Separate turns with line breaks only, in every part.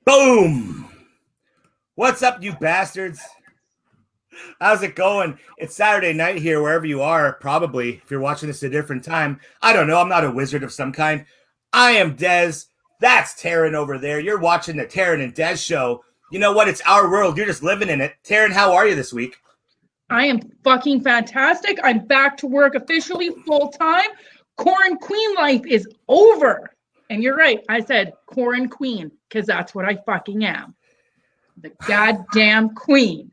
Boom! What's up, you bastards? How's it going? It's Saturday night here, wherever you are, probably. If you're watching this at a different time. I don't know. I'm not a wizard of some kind. I am Dez. That's Teryn over there. You're watching the Teryn and Dez show. You know what? It's our world. You're just living in it. Teryn, how are you this week?
I am fucking fantastic. I'm back to work officially full-time. Quarantine Queen life is over. And you're right. I said Quarantine Queen because that's what I fucking am. The goddamn queen.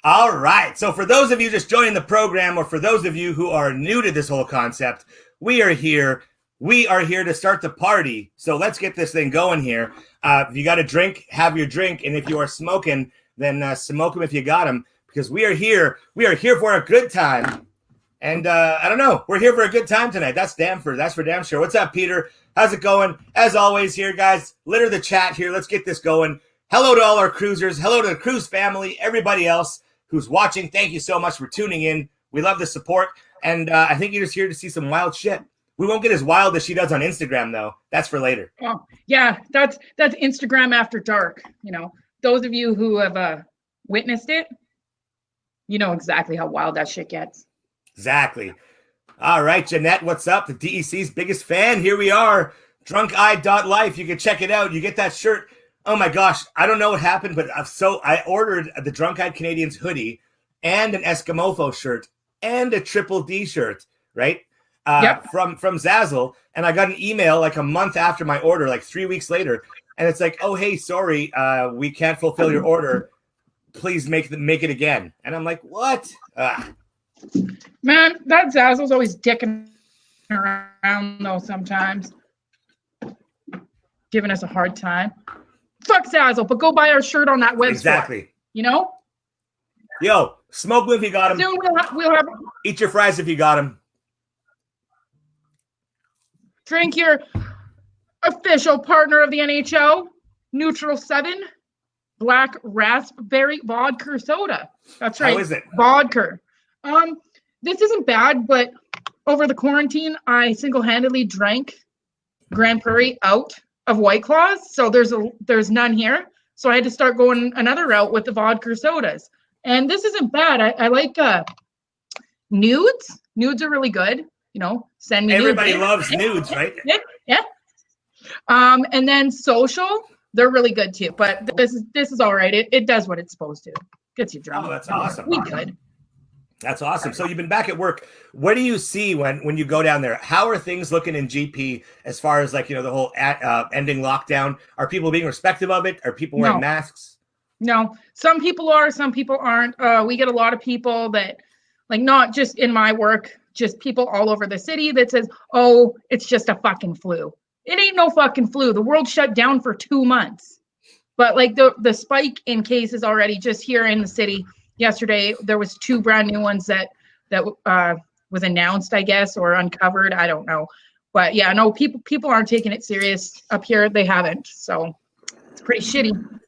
All right. So for those of you just joining the program, or for those of you who are new to this whole concept, we are here. We are here to start the party. So let's get this thing going here. If you got a drink, have your drink. And if you are smoking, then smoke them if you got them. Because we are here. We are here for a good time. And I don't know. We're here for a good time tonight. That's for damn sure. What's up, Peter? How's it going? As always here, guys, litter the chat here. Let's get this going. Hello to all our cruisers. Hello to the cruise family. Everybody else who's watching, thank you so much for tuning in. We love the support. And I think you're just here to see some wild shit. We won't get as wild as she does on Instagram, though. That's for later.
Oh, yeah. That's Instagram after dark. You know, those of you who have witnessed it, you know exactly how wild that shit gets.
Exactly. All right, Jeanette, what's up? The DEC's biggest fan. Here we are. drunkeye.life. You can check it out. You get that shirt. Oh my gosh. I don't know what happened, but I ordered the Drunk Eyed Canadians hoodie and an Eskimofo shirt and a Triple D shirt, right?
Yep.
From Zazzle. And I got an email like a month after my order, like 3 weeks later. And it's like, oh, hey, sorry, we can't fulfill your order. Please make it again. And I'm like, what?
Man, that Zazzle's always dicking around though sometimes. Giving us a hard time. Fuck Zazzle, but go buy our shirt on that website.
Exactly.
You know?
Yo, smoke them if you got them.
Soon we'll have
Eat your fries if you got them.
Drink your official partner of the NHL, Neutral 7, Black Raspberry Vodka Soda. That's right.
How is it?
Vodka. This isn't bad, but over the quarantine, I single-handedly drank Grand Prairie out of White Claws. So there's none here. So I had to start going another route with the vodka sodas. And this isn't bad. I like nudes. Nudes are really good. You know, send me
Everybody
nudes.
loves nudes, right?
Yeah. And then social, they're really good too. But this is all right. It does what it's supposed to. Gets you drunk.
Oh, that's awesome.
We good.
That's awesome. So you've been back at work. What do you see when you go down there? How are things looking in GP as far as like, you know, the whole ending lockdown? Are people being respectful of it? Are people wearing masks?
No, some people are, some people aren't. We get a lot of people that, like, not just in my work, just people all over the city that says, oh, it's just a fucking flu. It ain't no fucking flu. The world shut down for 2 months. But like the spike in cases already just here in the city. Yesterday, there was 2 brand new ones that was announced, I guess, or uncovered. I don't know. But yeah, no, people aren't taking it serious up here. They haven't. So it's pretty shitty.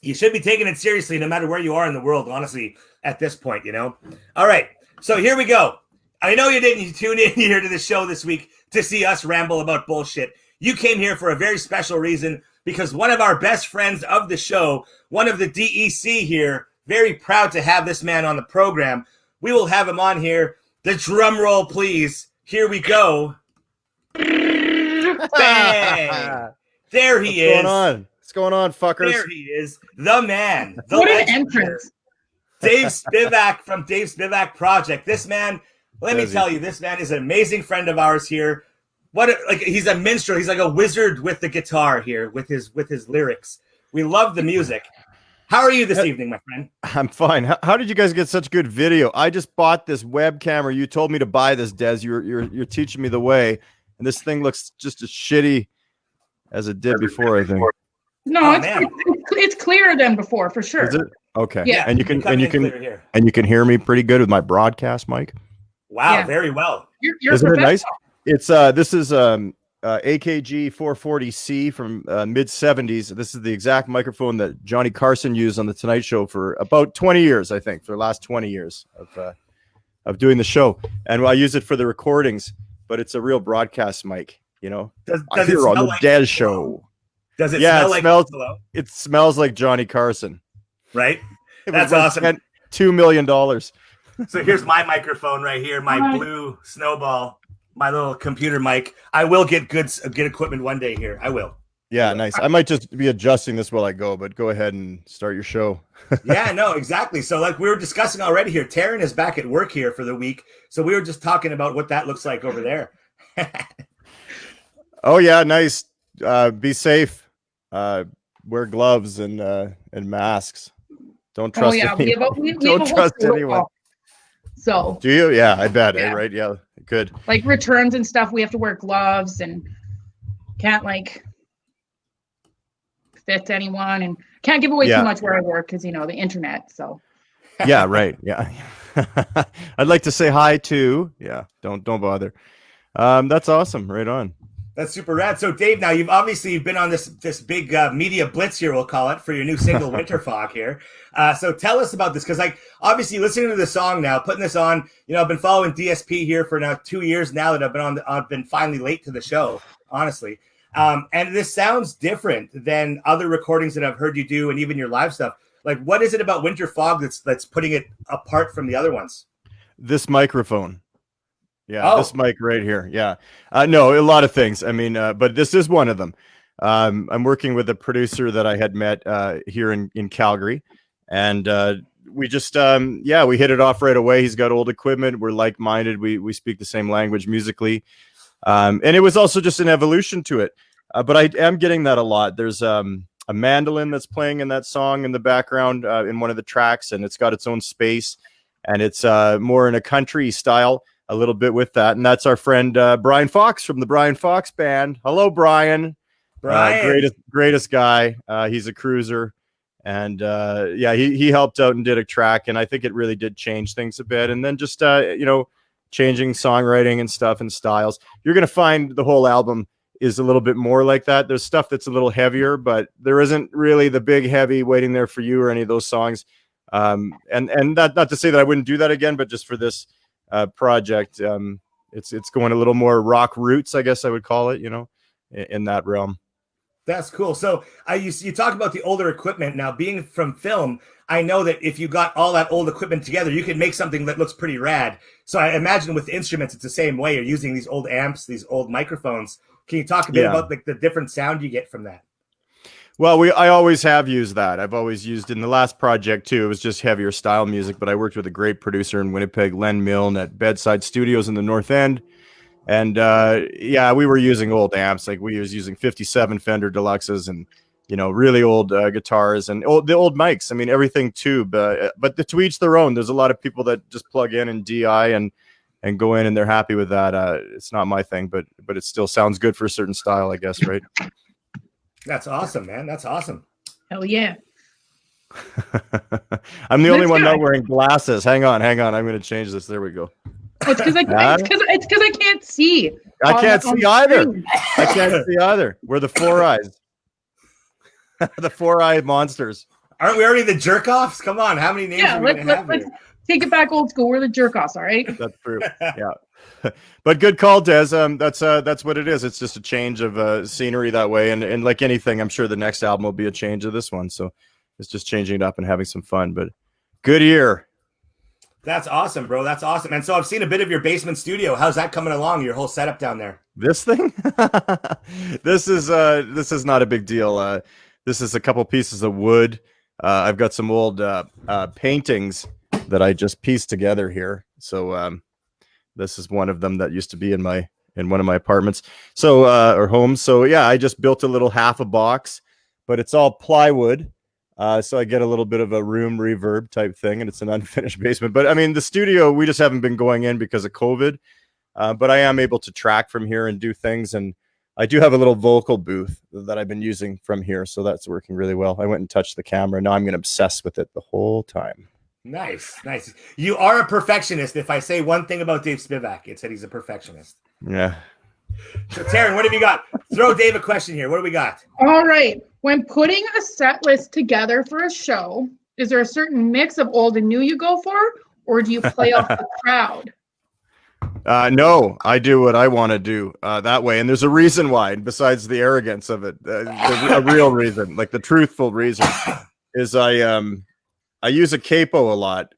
You should be taking it seriously no matter where you are in the world, honestly, at this point, you know? All right, so here we go. I know you didn't tune in here to the show this week to see us ramble about bullshit. You came here for a very special reason, because one of our best friends of the show, one of the DEC here, very proud to have this man on the program. We will have him on here. The drum roll, please. Here we go. Bang! There he is.
What's going on, fuckers?
There he is. The man. The
What
legend.
an entrance.
Dave Spivak from Dave Spivak Project. This man, let me tell you, this man is an amazing friend of ours here. He's a minstrel. He's like a wizard with the guitar here, with his lyrics. We love the music. How are you this evening, my friend?
I'm fine. How did you guys get such good video? I just bought this webcam, or you told me to buy this, Dez. You're teaching me the way, and this thing looks just as shitty as it did before, I think.
No, it's clearer than before, for sure.
Is it? Okay.
Yeah.
And you can hear me pretty good with my broadcast mic.
Wow,
Yeah.
Very well.
You're
Isn't it nice?
professional.
This is AKG 440C from mid-70s. This is the exact microphone that Johnny Carson used on the Tonight Show for about 20 years, I think, for the last 20 years of doing the show. And I use it for the recordings, but it's a real broadcast mic. You know,
Does
I'm
it
here on
smell
the
like
Dez
cologne?
show.
Does it
Yeah,
smell
it
like
smells.
cologne?
It smells like Johnny Carson.
Right?
It
That's
was
awesome.
spent $2 million.
So here's my microphone right here, my
Hi.
blue Snowball, my little computer mic. I will get good equipment one day here. I will.
Yeah, nice. I might just be adjusting this while I go, but go ahead and start your show.
Yeah, no, exactly. So like we were discussing already here, Teryn is back at work here for the week. So we were just talking about what that looks like over there.
Oh yeah, nice. Be safe. Wear gloves and masks. Don't trust
we have
anyone.
we
Don't
have a whole
trust anyone.
protocol. So
Do you? Yeah, I bet.
Yeah.
Right? Yeah, good.
like returns and stuff, we have to wear gloves and can't like fit anyone and can't give away
Yeah.
too much where I work because the internet. So
Yeah, right. Yeah. I'd like to say hi too. Yeah, don't bother. That's awesome. Right on.
That's super rad. So Dave, now you've obviously been on this big media blitz here, we'll call it, for your new single Winter Fog here. So tell us about this, because like obviously listening to the song now, putting this on, I've been following DSP here for now 2 years now that I've been finally late to the show, honestly. And this sounds different than other recordings that I've heard you do, and even your live stuff. Like, what is it about Winter Fog that's putting it apart from the other ones?
This microphone. Yeah, This mic right here. Yeah. No, a lot of things. I mean, but this is one of them. I'm working with a producer that I had met here in Calgary, and we just we hit it off right away. He's got old equipment. We're like-minded. We speak the same language musically. And it was also just an evolution to it. But I am getting that a lot. There's a mandolin that's playing in that song in the background in one of the tracks, and it's got its own space, and it's more in a country style, a little bit with that. And that's our friend Brian Fox from the Brian Fox Band. Hello, Brian. Greatest guy. He's a cruiser. And he helped out and did a track, and I think it really did change things a bit. And then just changing songwriting and stuff and styles. You're going to find the whole album is a little bit more like that. There's stuff that's a little heavier, but there isn't really the big heavy Waiting There for You or any of those songs. And that, not to say that I wouldn't do that again, but just for this project, it's going a little more rock roots, I guess I would call it, in that realm.
That's cool. So you talk about the older equipment. Now, being from film, I know that if you got all that old equipment together, you can make something that looks pretty rad. So I imagine with instruments, it's the same way. You're using these old amps, these old microphones. Can you talk a bit about like the different sound you get from that?
Well, I always have used that. I've always used in the last project too. It was just heavier style music, but I worked with a great producer in Winnipeg, Len Milne, at Bedside Studios in the North End. And we were using old amps. Like we was using 57 Fender Deluxes and really old guitars and the old mics. I mean, everything tube. But to each their own. There's a lot of people that just plug in and DI and go in and they're happy with that. It's not my thing, but it still sounds good for a certain style, I guess, right?
That's awesome, man. That's awesome.
hell yeah.
I'm the only one not wearing glasses. Hang on. I'm going to change this. There we go.
It's because I can't see.
I can't see either. I can't see either. We're the Four Eyes. The Four-Eyed Monsters.
Aren't we already the jerk-offs? Come on. How many names are we going to have
let's
here?
take it back old school. We're the jerk-offs, all right?
That's true. Yeah. But good call, Dez. That's what it is. It's just a change of scenery that way. And like anything, I'm sure the next album will be a change of this one. So it's just changing it up and having some fun. But good year.
That's awesome, bro. That's awesome. And so I've seen a bit of your basement studio. How's that coming along? Your whole setup down there?
This thing? This is not a big deal. This is a couple pieces of wood. I've got some old paintings that I just pieced together here. So this is one of them that used to be in one of my apartments. So or homes. So yeah, I just built a little half a box, but it's all plywood. So I get a little bit of a room reverb type thing, and it's an unfinished basement. But I mean, the studio, we just haven't been going in because of COVID. But I am able to track from here and do things. And I do have a little vocal booth that I've been using from here. So that's working really well. I went and touched the camera. Now I'm going to obsess with it the whole time.
Nice. You are a perfectionist. If I say one thing about Dave Spivak, it's that he's a perfectionist.
Yeah.
So Teryn, what have you got? Throw Dave a question here. What do we got?
All right. When putting a set list together for a show, is there a certain mix of old and new you go for, or do you play off the crowd?
No, I do what I want to do that way, and there's a reason why. Besides the arrogance of it, a real reason, like the truthful reason, is I use a capo a lot.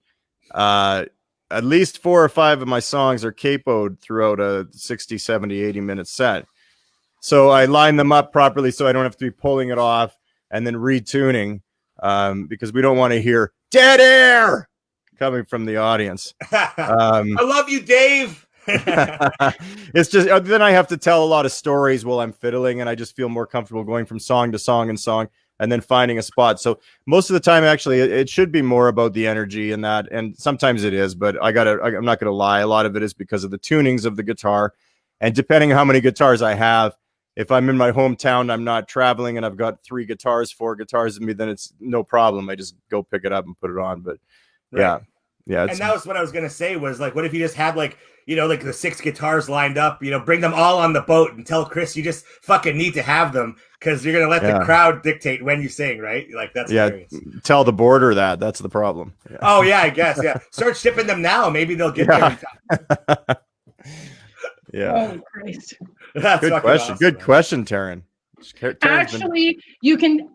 At least 4 or 5 of my songs are capoed throughout a 60, 70, 80-minute set. So I line them up properly so I don't have to be pulling it off and then retuning because we don't want to hear dead air coming from the audience.
I love you, Dave.
It's just then I have to tell a lot of stories while I'm fiddling, and I just feel more comfortable going from song to song and then finding a spot. So most of the time, actually, it should be more about the energy and that, and sometimes it is, but I'm not gonna lie, a lot of it is because of the tunings of the guitar, and depending on how many guitars I have. If I'm in my hometown, I'm not traveling, and I've got 4 guitars in me, then it's no problem. I just go pick it up and put it on. But yeah.
And that was what I was gonna say was like, what if you just had like the 6 guitars lined up, bring them all on the boat and tell Chris you just fucking need to have them because you're gonna let the crowd dictate when you sing, right? Like that's hilarious.
Tell the border that's the problem. Yeah.
Oh yeah, I guess Start shipping them now. Maybe they'll get there in time.
Oh Christ!
That's
good question.
Awesome,
good question, Teryn.
Actually, you can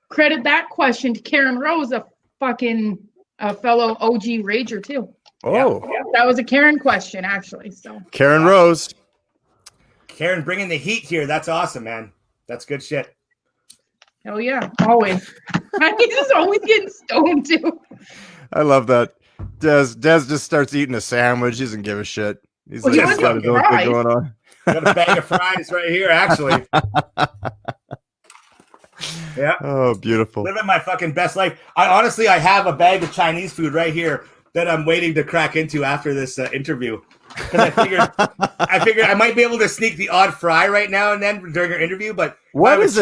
credit that question to Karen Rose, a fellow OG rager too.
Oh,
yeah, that was a Karen question, actually. So
Karen Rose,
Karen bringing the heat here. That's awesome, man. That's good shit.
Hell yeah, always. He's just always getting stoned too.
I love that. Dez just starts eating a sandwich. He doesn't give a shit. He's
got his own thing
going on.
Got a bag of fries right here, actually. Yeah.
Oh, beautiful.
Living my fucking best life. I have a bag of Chinese food right here that I'm waiting to crack into after this interview. Because I figured I might be able to sneak the odd fry right now and then during our interview. But
what is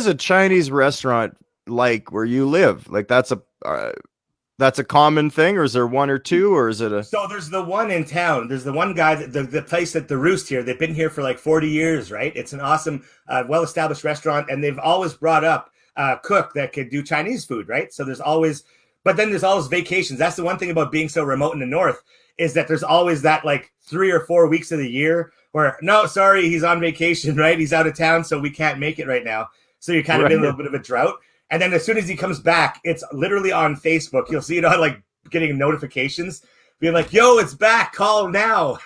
a Chinese restaurant like where you live? Like that's a common thing, or is there one or two, or is it a?
So there's the one in town. There's the one guy, the place at the Roost here. They've been here for like 40 years, right? It's an awesome, well-established restaurant, and they've always brought up a cook that could do Chinese food, right? So there's always vacations. That's the one thing about being so remote in the north is that there's always that like 3 or 4 weeks of the year where no, sorry, he's on vacation, right? He's out of town, so we can't make it right now. So you're kind of in a little bit of a drought. And then as soon as he comes back, it's literally on Facebook. You'll see it on like getting notifications being like, yo, it's back. Call now.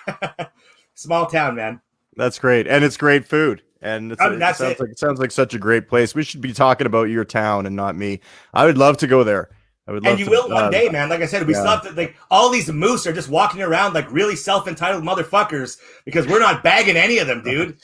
Small town, man.
That's great. And it's great food. And it sounds like such a great place. We should be talking about your town and not me. I would love to go there. I would love
and you will one day, man. Like I said, we still have to, like, all these moose are just walking around like really self-entitled motherfuckers because we're not bagging any of them, dude.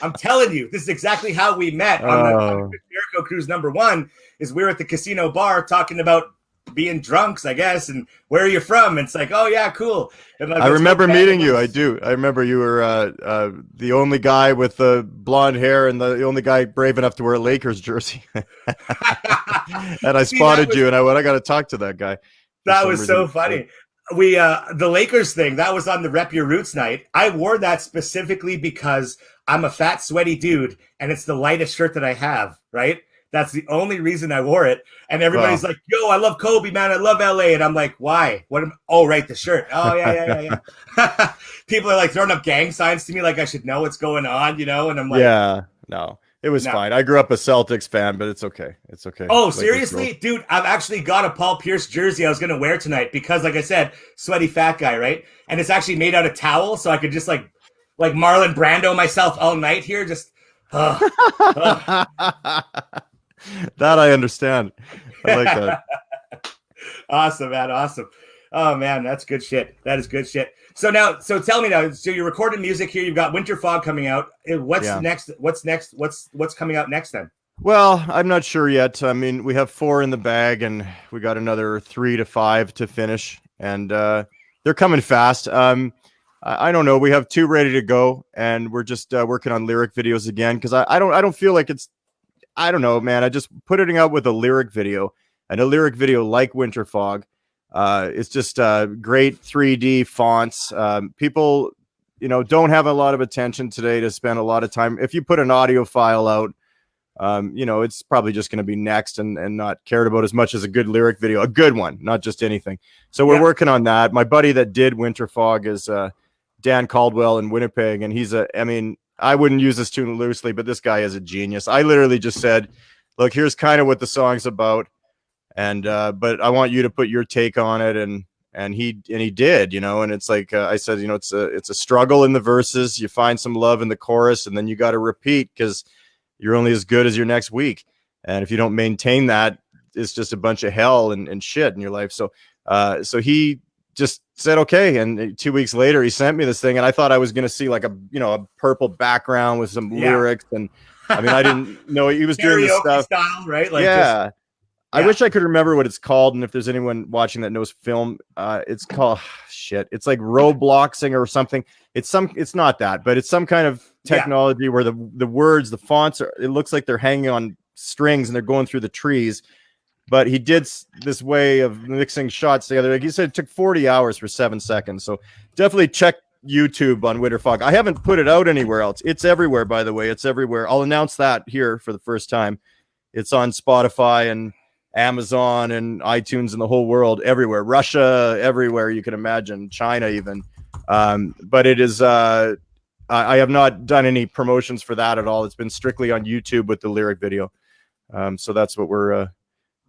I'm telling you, this is exactly how we met on the Chris Jericho Cruise #1 is we were at the casino bar talking about being drunks, I guess, and where are you from? And it's like, oh yeah, cool. And like,
I remember meeting you. I do. I remember you were the only guy with the blonde hair and the only guy brave enough to wear a Lakers jersey. And I spotted you, and I went, I got to talk to that guy.
That was so funny. We the Lakers thing that was on the Rep Your Roots night. I wore that specifically because I'm a fat, sweaty dude, and it's the lightest shirt that I have. Right. That's the only reason I wore it. And everybody's like, yo, I love Kobe, man. I love LA. And I'm like, why? Right, the shirt. Oh, yeah. People are like throwing up gang signs to me like I should know what's going on, And I'm like,
yeah, no, it was fine. I grew up a Celtics fan, but it's okay. It's okay.
Oh, seriously? Dude, I've actually got a Paul Pierce jersey I was going to wear tonight because, like I said, sweaty fat guy, right? And it's actually made out of towel, so I could just like Marlon Brando myself all night here, just
That I understand. I like that.
Awesome, man. Awesome. Oh man, that's good shit. That is good shit. So tell me now. So you're recording music here. You've got Winter Fog coming out. What's next? What's next? What's coming out next then?
Well, I'm not sure yet. I mean, we have 4 in the bag, and we got another 3 to 5 to finish, and they're coming fast. I don't know. We have 2 ready to go, and we're just working on lyric videos again because I don't feel like it's. I don't know, man. I just put it out with a lyric video, and a lyric video like Winter Fog. It's just great 3D fonts. People, don't have a lot of attention today to spend a lot of time. If you put an audio file out, you know, it's probably just going to be next and not cared about as much as a good lyric video, a good one, not just anything. So we're working on that. My buddy that did Winter Fog is Dan Caldwell in Winnipeg, and I mean, I wouldn't use this tune loosely, but this guy is a genius. I literally just said, look, here's kind of what the song's about, and but I want you to put your take on it, and he did, you know. And it's like I said, you know, it's a struggle in the verses. You find some love in the chorus, and then you got to repeat, because you're only as good as your next week. And if you don't maintain that, it's just a bunch of hell and shit in your life. So so he just said okay, and 2 weeks later he sent me this thing, and I thought I was going to see like a purple background with some lyrics, and I mean, I didn't know he was doing this stuff
style, right? Like
I wish I could remember what it's called, and if there's anyone watching that knows film, it's called it's like Robloxing or something. It's not that, but it's some kind of technology where the words, the fonts it looks like they're hanging on strings and they're going through the trees. But he did this way of mixing shots together. Like he said, it took 40 hours for 7 seconds. So definitely check YouTube on Winter Fog. I haven't put it out anywhere else. It's everywhere, by the way. It's everywhere. I'll announce that here for the first time. It's on Spotify and Amazon and iTunes and the whole world, everywhere. Russia, everywhere you can imagine. China even. But it is... I have not done any promotions for that at all. It's been strictly on YouTube with the lyric video. So that's what we're...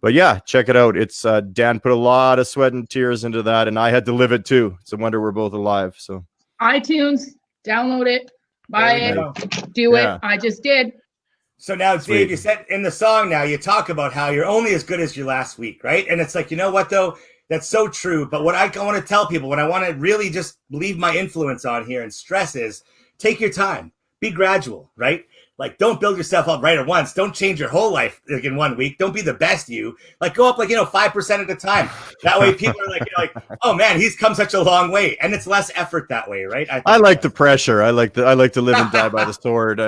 But yeah, check it out. It's Dan put a lot of sweat and tears into that, and I had to live it too. It's a wonder we're both alive. So
iTunes, download it, buy it, do it. I just did. So
now, Dave, you said in the song now, you talk about how you're only as good as your last week, right? And it's like, you know what, though? That's so true. But what I want to tell people, what I want to really just leave my influence on here and stress is take your time. Be gradual, right? Like, don't build yourself up right at once. Don't change your whole life like in 1 week. Don't be the best you. Like, go up 5% at a time. That way, people are like, oh man, he's come such a long way, and it's less effort that way, right?
I like the pressure. I like to live and die by the sword.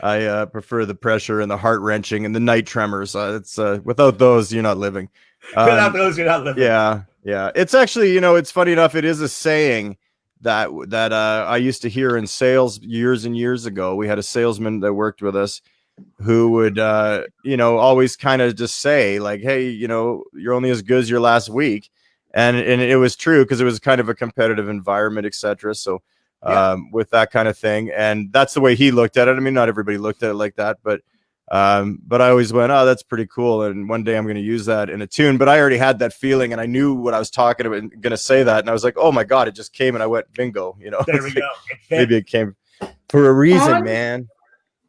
I prefer the pressure and the heart wrenching and the night tremors. It's without those, you're not living.
Without those, you're not living.
Yeah. It's actually, it's funny enough. It is a saying that I used to hear in sales years and years ago. We had a salesman that worked with us who would, always kind of just say like, hey, you're only as good as your last week. And it was true, because it was kind of a competitive environment, etc. So with that kind of thing. And that's the way he looked at it. I mean, not everybody looked at it like that, but I always went, oh, that's pretty cool. And one day I'm going to use that in a tune. But I already had that feeling, and I knew what I was talking about and going to say that. And I was like, oh my God, it just came, and I went, bingo.
There we go.
Maybe it came for a reason, man.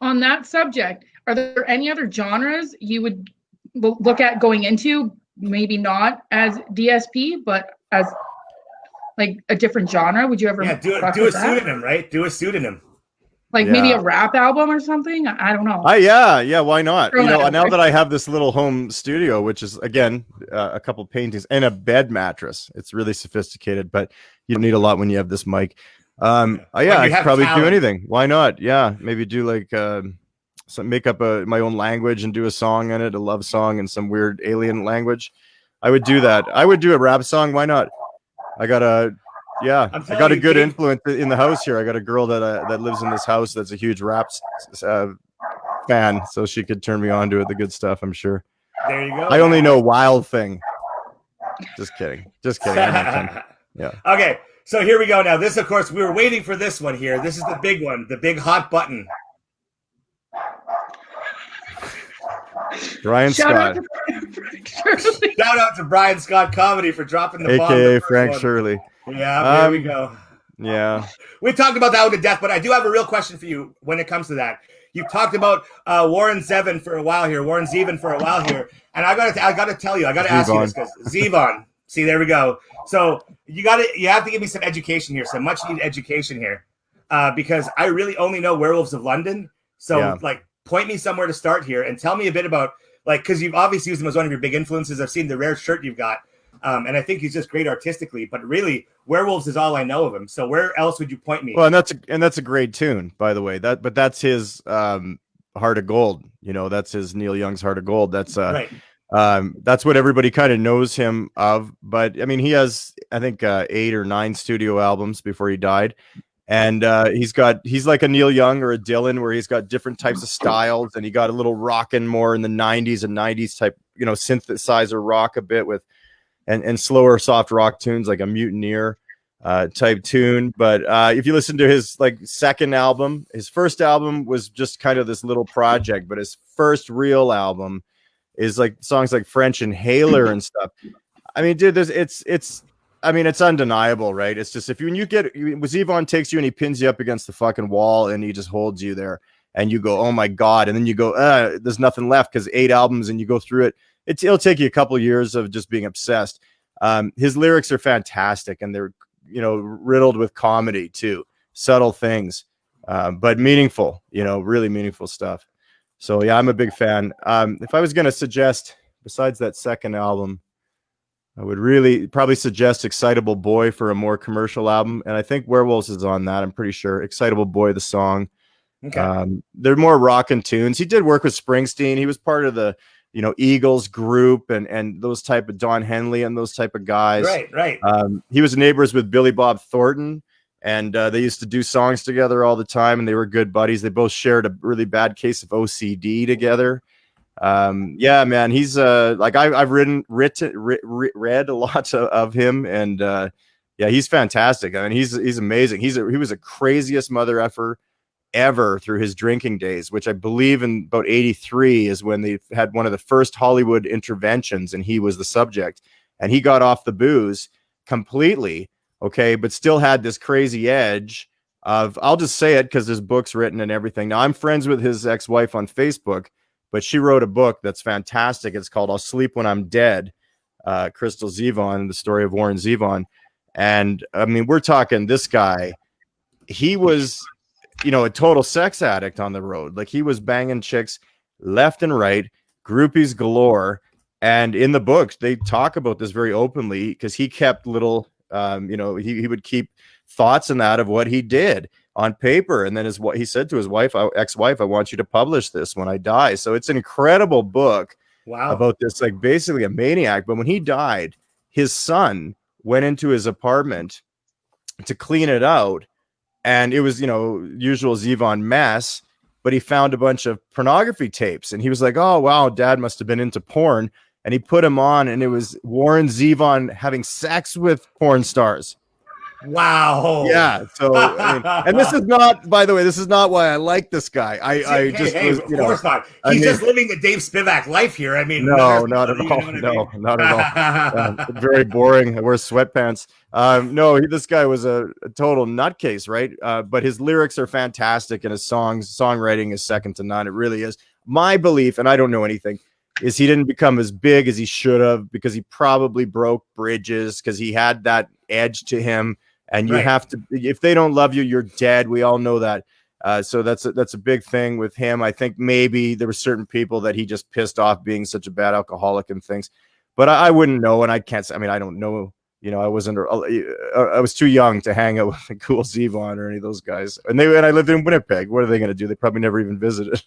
On that subject, are there any other genres you would look at going into? Maybe not as DSP, but as like a different genre? Would you ever
do a pseudonym, right? Do a pseudonym.
Like maybe a rap album or something? I don't know.
Yeah, why not? Now that I have this little home studio, which is, again, a couple paintings and a bed mattress. It's really sophisticated, but you don't need a lot when you have this mic. I could probably do anything. Why not? Yeah, maybe do like make up my own language and do a song in it, a love song in some weird alien language. I would do that. I would do a rap song. Why not? I got a good influence in the house here. I got a girl that lives in this house that's a huge rap fan, so she could turn me on to it. The good stuff, I'm sure.
There you go.
I only know Wild Thing. Just kidding. Yeah.
Okay, so here we go. Now, this, of course, we were waiting for this one here. This is the big one, the big hot button.
Brian Scott.
Shout out to Brian Scott Comedy for dropping the bomb.
AKA Frank Shirley.
Yeah, there we go.
Yeah.
We talked about that one to death, but I do have a real question for you when it comes to that. You've talked about Warren Zevon for a while here, and I gotta tell you, I gotta ask you this, because Zevon. See, there we go. So you have to give me some education here, some much needed education here, because I really only know Werewolves of London. So point me somewhere to start here and tell me a bit about, because you've obviously used him as one of your big influences. I've seen the rare shirt you've got. And I think he's just great artistically, but really Werewolves is all I know of him. So where else would you point me?
Well, and that's a great tune, by the way. But that's his Heart of Gold. That's his Neil Young's Heart of Gold. That's right. That's what everybody kind of knows him of. But I mean, he has, I think, 8 or 9 studio albums before he died. And he's like a Neil Young or a Dylan, where he's got different types of styles, and he got a little rockin' more in the 90s and 90s type, synthesizer rock a bit with and slower soft rock tunes like a Mutineer type tune. But if you listen to his like second album, his first album was just kind of this little project, but his first real album is like songs like French Inhaler and stuff. I mean, dude, it's undeniable, right? It's just when Zevon takes you and he pins you up against the fucking wall and he just holds you there and you go, oh my God. And then you go, there's nothing left because 8 albums and you go through it. It'll take you a couple of years of just being obsessed. His lyrics are fantastic and they're, riddled with comedy too, subtle things, but meaningful, really meaningful stuff. So yeah, I'm a big fan. If I was going to suggest, besides that second album, I would really probably suggest Excitable Boy for a more commercial album. And I think Werewolves is on that. I'm pretty sure. Excitable Boy, the song. Okay. They're more rockin' tunes. He did work with Springsteen. He was part of the, Eagles group and those type of Don Henley and those type of guys.
Right.
He was neighbors with Billy Bob Thornton. And they used to do songs together all the time. And they were good buddies. They both shared a really bad case of OCD together. Yeah, man, he's like I've read a lot of him, and yeah, he's fantastic. I mean, he's amazing. He was the craziest mother effer ever through his drinking days, which I believe in about 83 is when they had one of the first Hollywood interventions, and he was the subject, and he got off the booze completely, okay, but still had this crazy edge of, I'll just say it because there's books written and everything. Now I'm friends with his ex-wife on Facebook. But she wrote a book that's fantastic. It's called I'll Sleep When I'm Dead, Crystal Zevon, the story of Warren Zevon. And I mean, we're talking this guy, he was, a total sex addict on the road. Like he was banging chicks left and right, groupies galore. And in the books, they talk about this very openly because he kept little, he would keep thoughts and that of what he did on paper, and then what he said to his ex-wife, I want you to publish this when I die. So it's an incredible book. Wow. About this, like basically a maniac. But when he died, his son went into his apartment to clean it out, and it was usual Zevon mess, but he found a bunch of pornography tapes, and he was like, oh wow, dad must have been into porn, and he put him on, and it was Warren Zevon having sex with porn stars.
Wow.
Yeah. So, I mean, and this is not, by the way, this is not why I like this guy.
Of course not. He's just living the Dave Spivak life here. I mean,
no, not at all. No, not at all. Very boring. I wear sweatpants. No, this guy was a total nutcase, right? But his lyrics are fantastic, and his songwriting is second to none. It really is. My belief, and I don't know anything, is he didn't become as big as he should have because he probably broke bridges because he had that edge to him. And you have to, if they don't love you, you're dead. We all know that. So that's a big thing with him. I think maybe there were certain people that he just pissed off being such a bad alcoholic and things. But I wouldn't know, and I can't. I mean, I don't know. I was too young to hang out with the cool Zevon or any of those guys. And I lived in Winnipeg. What are they going to do? They probably never even visited.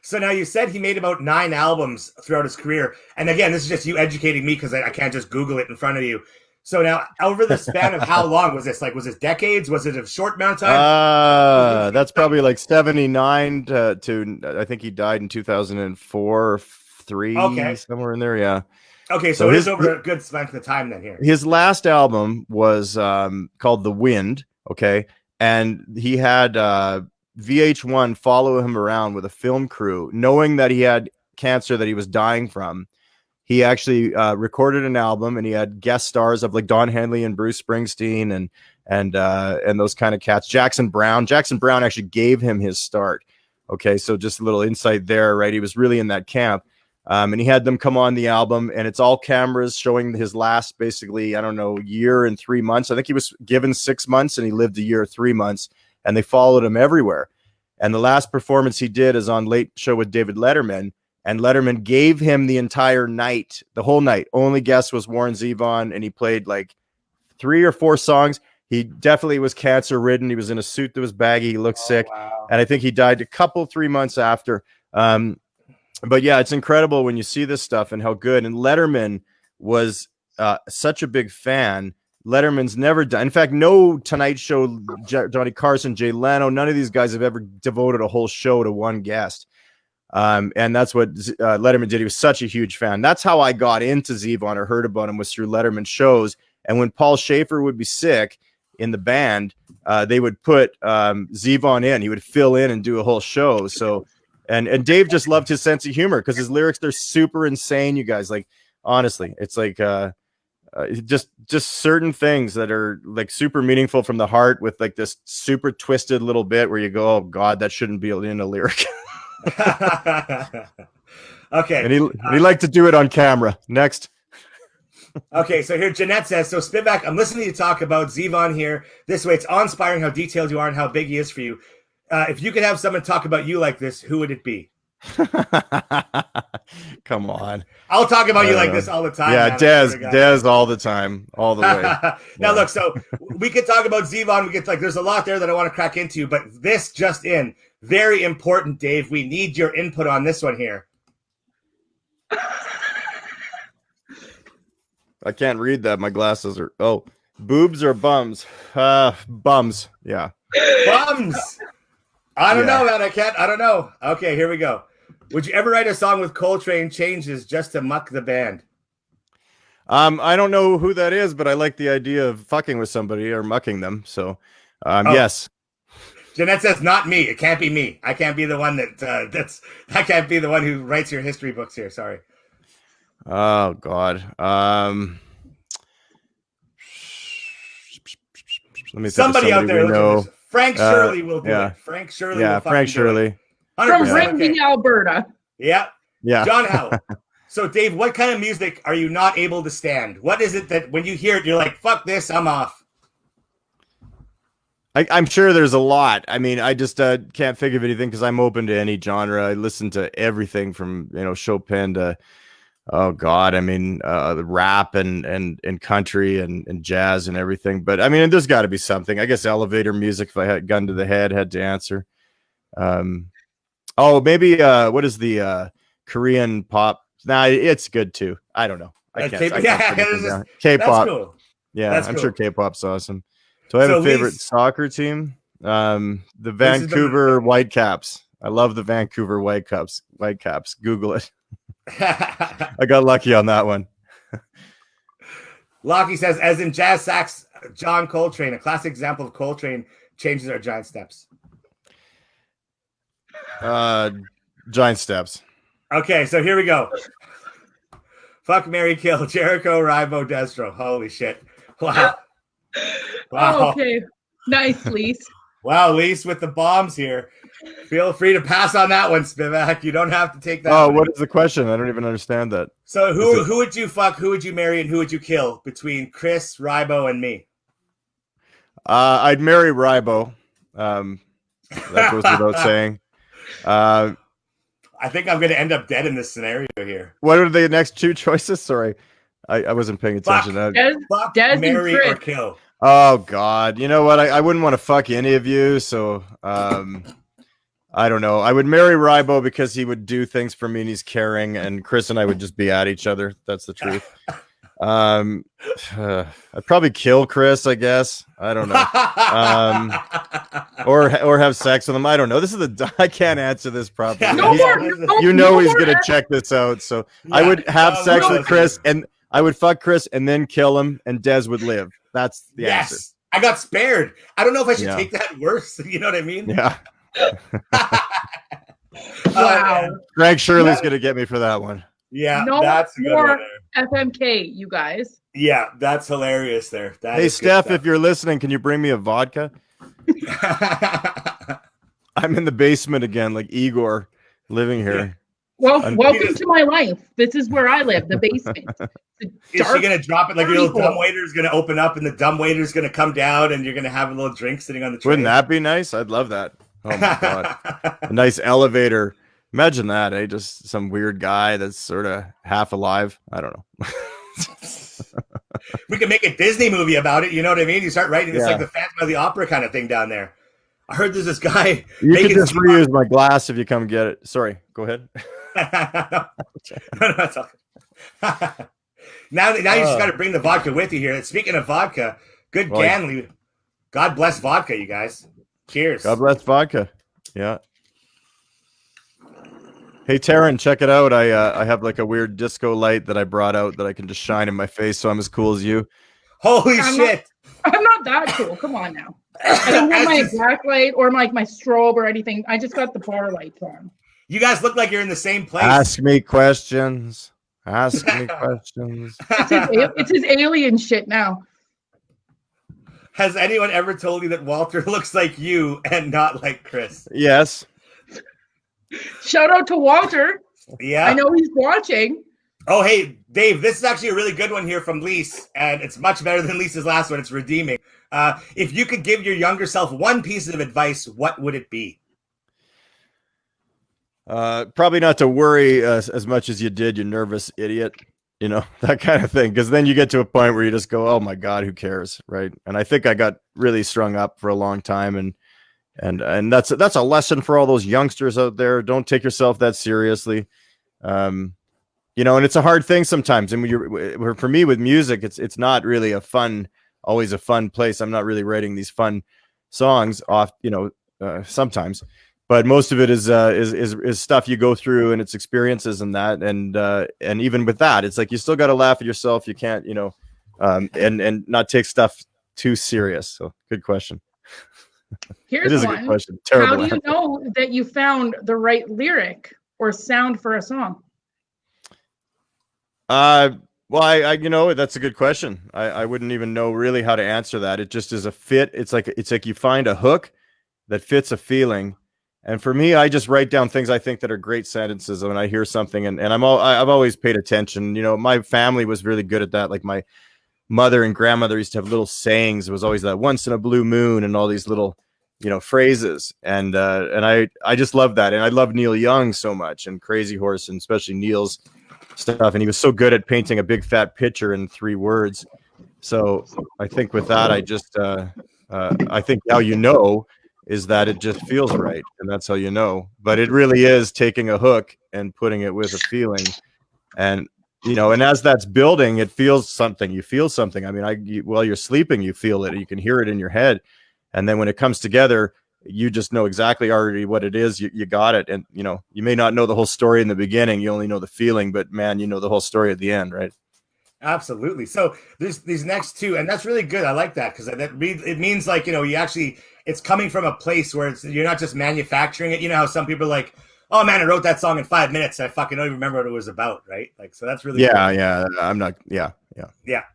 So now you said he made about 9 albums throughout his career. And again, this is just you educating me because I can't just Google it in front of you. So now, over the span of how long was this? Like, was it decades? Was it a short amount of time?
That's probably like 79 to I think he died in 2004 or 3, somewhere in there. Yeah.
Okay, so it is over a good length of time then here.
His last album was called The Wind, okay? And he had VH1 follow him around with a film crew, knowing that he had cancer that he was dying from. He actually recorded an album, and he had guest stars of like Don Henley and Bruce Springsteen and those kind of cats. Jackson Browne actually gave him his start. Okay, so just a little insight there, right? He was really in that camp, and he had them come on the album, and it's all cameras showing his last, basically, I don't know, year and 3 months. I think he was given 6 months, and he lived a year 3 months, and they followed him everywhere. And the last performance he did is on Late Show with David Letterman. And Letterman gave him the entire night, the whole night. Only guest was Warren Zevon, and he played like 3 or 4 songs. He definitely was cancer ridden. He was in a suit that was baggy. He looked sick. Wow. And I think he died 3 months after. But yeah, it's incredible when you see this stuff and how good. And Letterman was such a big fan Letterman's never done. In fact, no Tonight Show, Johnny Carson, Jay Leno, none of these guys have ever devoted a whole show to one guest. And that's what Letterman did. He was such a huge fan. That's how I got into Zevon or heard about him, was through Letterman shows. And when Paul Schaefer would be sick in the band, they would put Zevon in. He would fill in and do a whole show. So, and Dave just loved his sense of humor because his lyrics, they're super insane, you guys. Like, honestly, it's like just certain things that are like super meaningful from the heart with like this super twisted little bit where you go, oh God, that shouldn't be in a lyric.
Okay.
And he liked to do it on camera. Next.
Okay, so here Jeanette says, so Spivak, I'm listening to you talk about Zevon here. This way, it's awe-inspiring how detailed you are and how big he is for you. If you could have someone talk about you like this, who would it be?
Come on.
I'll talk about you like this all the time.
Yeah, Dez all the time, all the way.
Now look, so we could talk about Zevon. We could there's a lot there that I want to crack into, but this just in, very important, Dave. We need your input on this one here.
I can't read that. My glasses are boobs or bums? Bums. Yeah.
Bums. I don't know, man. I don't know. Okay, here we go. Would you ever write a song with Coltrane changes just to muck the band?
I don't know who that is, but I like the idea of fucking with somebody or mucking them. So, yes.
Jeanette says, not me. It can't be me. I can't be the one I can't be the one who writes your history books here. Sorry.
Oh God. Let me
somebody out there. Know. Frank Shirley will do it. Frank Shirley.
Yeah, Frank Shirley.
From Ringby, Alberta.
Yeah.
Yeah.
John Howell. So Dave, what kind of music are you not able to stand? What is it that when you hear it, you're like, fuck this, I'm off?
I'm sure there's a lot. I mean, I just can't think of anything because I'm open to any genre. I listen to everything from, Chopin to, oh God, I mean, rap and country and jazz and everything. But I mean, there's got to be something. I guess elevator music, if I had gun to the head, had to answer. Maybe what is the Korean pop? Nah, it's good too. I don't know. I can't. K-pop.
Cool.
Yeah, I'm sure K-pop's awesome. Do I have a favorite soccer team? The Vancouver Whitecaps. I love the Vancouver Whitecaps. Google it. I got lucky on that one.
Lockie says, as in jazz sax, John Coltrane, a classic example of Coltrane changes our giant steps.
Giant steps.
Okay, so here we go. Fuck, marry, kill, Jericho, Rybo, Destro. Holy shit. Wow.
Wow. Okay. Nice, Lise.
Wow, Lise with the bombs here. Feel free to pass on that one, Spivak. You don't have to take that.
Oh, what is the question? I don't even understand that.
So who would you fuck, who would you marry, and who would you kill between Chris, Rybo, and me?
I'd marry Rybo. That goes without saying.
I think I'm going to end up dead in this scenario here.
What are the next two choices? Sorry, I wasn't paying attention.
Fuck, marry, or kill.
Oh God, you know what? I wouldn't want to fuck any of you, so I don't know. I would marry Rybo because he would do things for me and he's caring, and Chris and I would just be at each other. That's the truth. I'd probably kill Chris, I guess. I don't know. Or have sex with him. I don't know. I can't answer this properly. He's gonna check this out. So yeah, I would have sex with Chris, and I would fuck Chris and then kill him, and Dez would live. That's the answer.
I got spared. I don't know if I should take that worse. You know what I mean?
Yeah.
Wow.
Frank Shirley's gonna get me for that one.
Yeah,
no
that's a good
more
one there.
FMK, you guys.
Yeah, that's hilarious there.
Hey, Steph, if you're listening, can you bring me a vodka? I'm in the basement again, like Igor, living here.
Well, welcome to my life. This is where I live, the basement.
Is she going to drop it? Like your little dumbwaiter is going to open up and the dumbwaiter is going to come down and you're going to have a little drink sitting on the tray?
Wouldn't that be nice? I'd love that. Oh, my God. A nice elevator. Imagine that, eh? Just some weird guy that's sort of half alive. I don't know.
We could make a Disney movie about it. You know what I mean? You start writing. It's like the Phantom of the Opera kind of thing down there. I heard there's this guy.
You can just reuse my glass if you come get it. Sorry, go ahead.
No, it's all good. Now you just got to bring the vodka with you here. Speaking of vodka, good Ganley. God bless vodka, you guys. Cheers.
God bless vodka. Yeah. Hey, Teryn, check it out. I have like a weird disco light that I brought out that I can just shine in my face so I'm as cool as you.
Holy shit.
I'm not that cool. Come on now. I don't have my black light or my strobe or anything. I just got the bar lights on.
You guys look like you're in the same place.
Ask me questions. Ask me questions.
It's his alien shit now.
Has anyone ever told you that Walter looks like you and not like Chris?
Yes.
Shout out to Walter.
Yeah.
I know he's watching.
Oh, hey, Dave, this is actually a really good one here from Lise, and it's much better than Lisa's last one. It's redeeming. If you could give your younger self one piece of advice, what would it be?
Probably not to worry as much as you did, you nervous idiot. You know, that kind of thing. Because then you get to a point where you just go, oh, my God, who cares? Right. And I think I got really strung up for a long time. And that's a lesson for all those youngsters out there. Don't take yourself that seriously. You know, and it's a hard thing sometimes. And for me with music, it's not really always a fun place. I'm not really writing these fun songs off, sometimes, but most of it is stuff you go through and it's experiences and that. And even with that, it's like, you still got to laugh at yourself. You can't, and not take stuff too serious. So good question.
Here's
it is
one.
a good question. Terrible.
How do you know that you found the right lyric or sound for a song?
Well, I that's a good question. I wouldn't even know really how to answer that. It just is a fit. It's like you find a hook that fits a feeling. And for me, I just write down things I think that are great sentences when I hear something. And I've always paid attention. You know, my family was really good at that. Like my mother and grandmother used to have little sayings. It was always that once in a blue moon and all these little, phrases. And I just love that. And I love Neil Young so much and Crazy Horse, and especially Neil's stuff. And he was so good at painting a big fat picture in 3 words. So I think with that, I think how is that it just feels right. And that's how you know. But it really is taking a hook and putting it with a feeling. And, and as that's building, it feels something. You feel something. I mean, while you're sleeping, you feel it. You can hear it in your head. And then when it comes together, you just know exactly already what it is. You got it. And, you may not know the whole story in the beginning. You only know the feeling, but man, you know the whole story at the end, right?
Absolutely. So there's these next 2, and that's really good. I like that because it means like, you actually, it's coming from a place where you're not just manufacturing it. You know how some people are like, oh man, I wrote that song in 5 minutes. I fucking don't even remember what it was about. Right. Like, so that's really
cool.
Yeah.
I'm not. Yeah.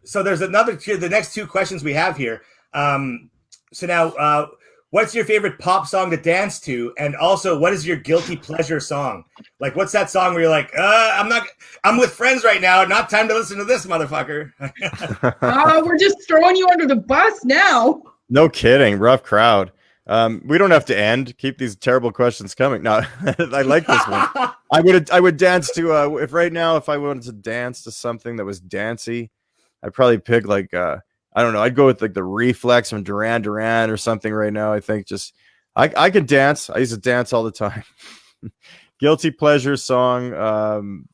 So there's the next 2 questions we have here. So now, what's your favorite pop song to dance to? And also, what is your guilty pleasure song? Like, what's that song where you're like, I'm with friends right now. Not time to listen to this motherfucker.
We're just throwing you under the bus now.
No kidding. Rough crowd. We don't have to end. Keep these terrible questions coming. No, I like this one. I would dance to, if I wanted to dance to something that was dancey, I'd probably pick like, I don't know. I'd go with like the Reflex from Duran Duran or something right now. I think I could dance. I used to dance all the time. Guilty pleasure song.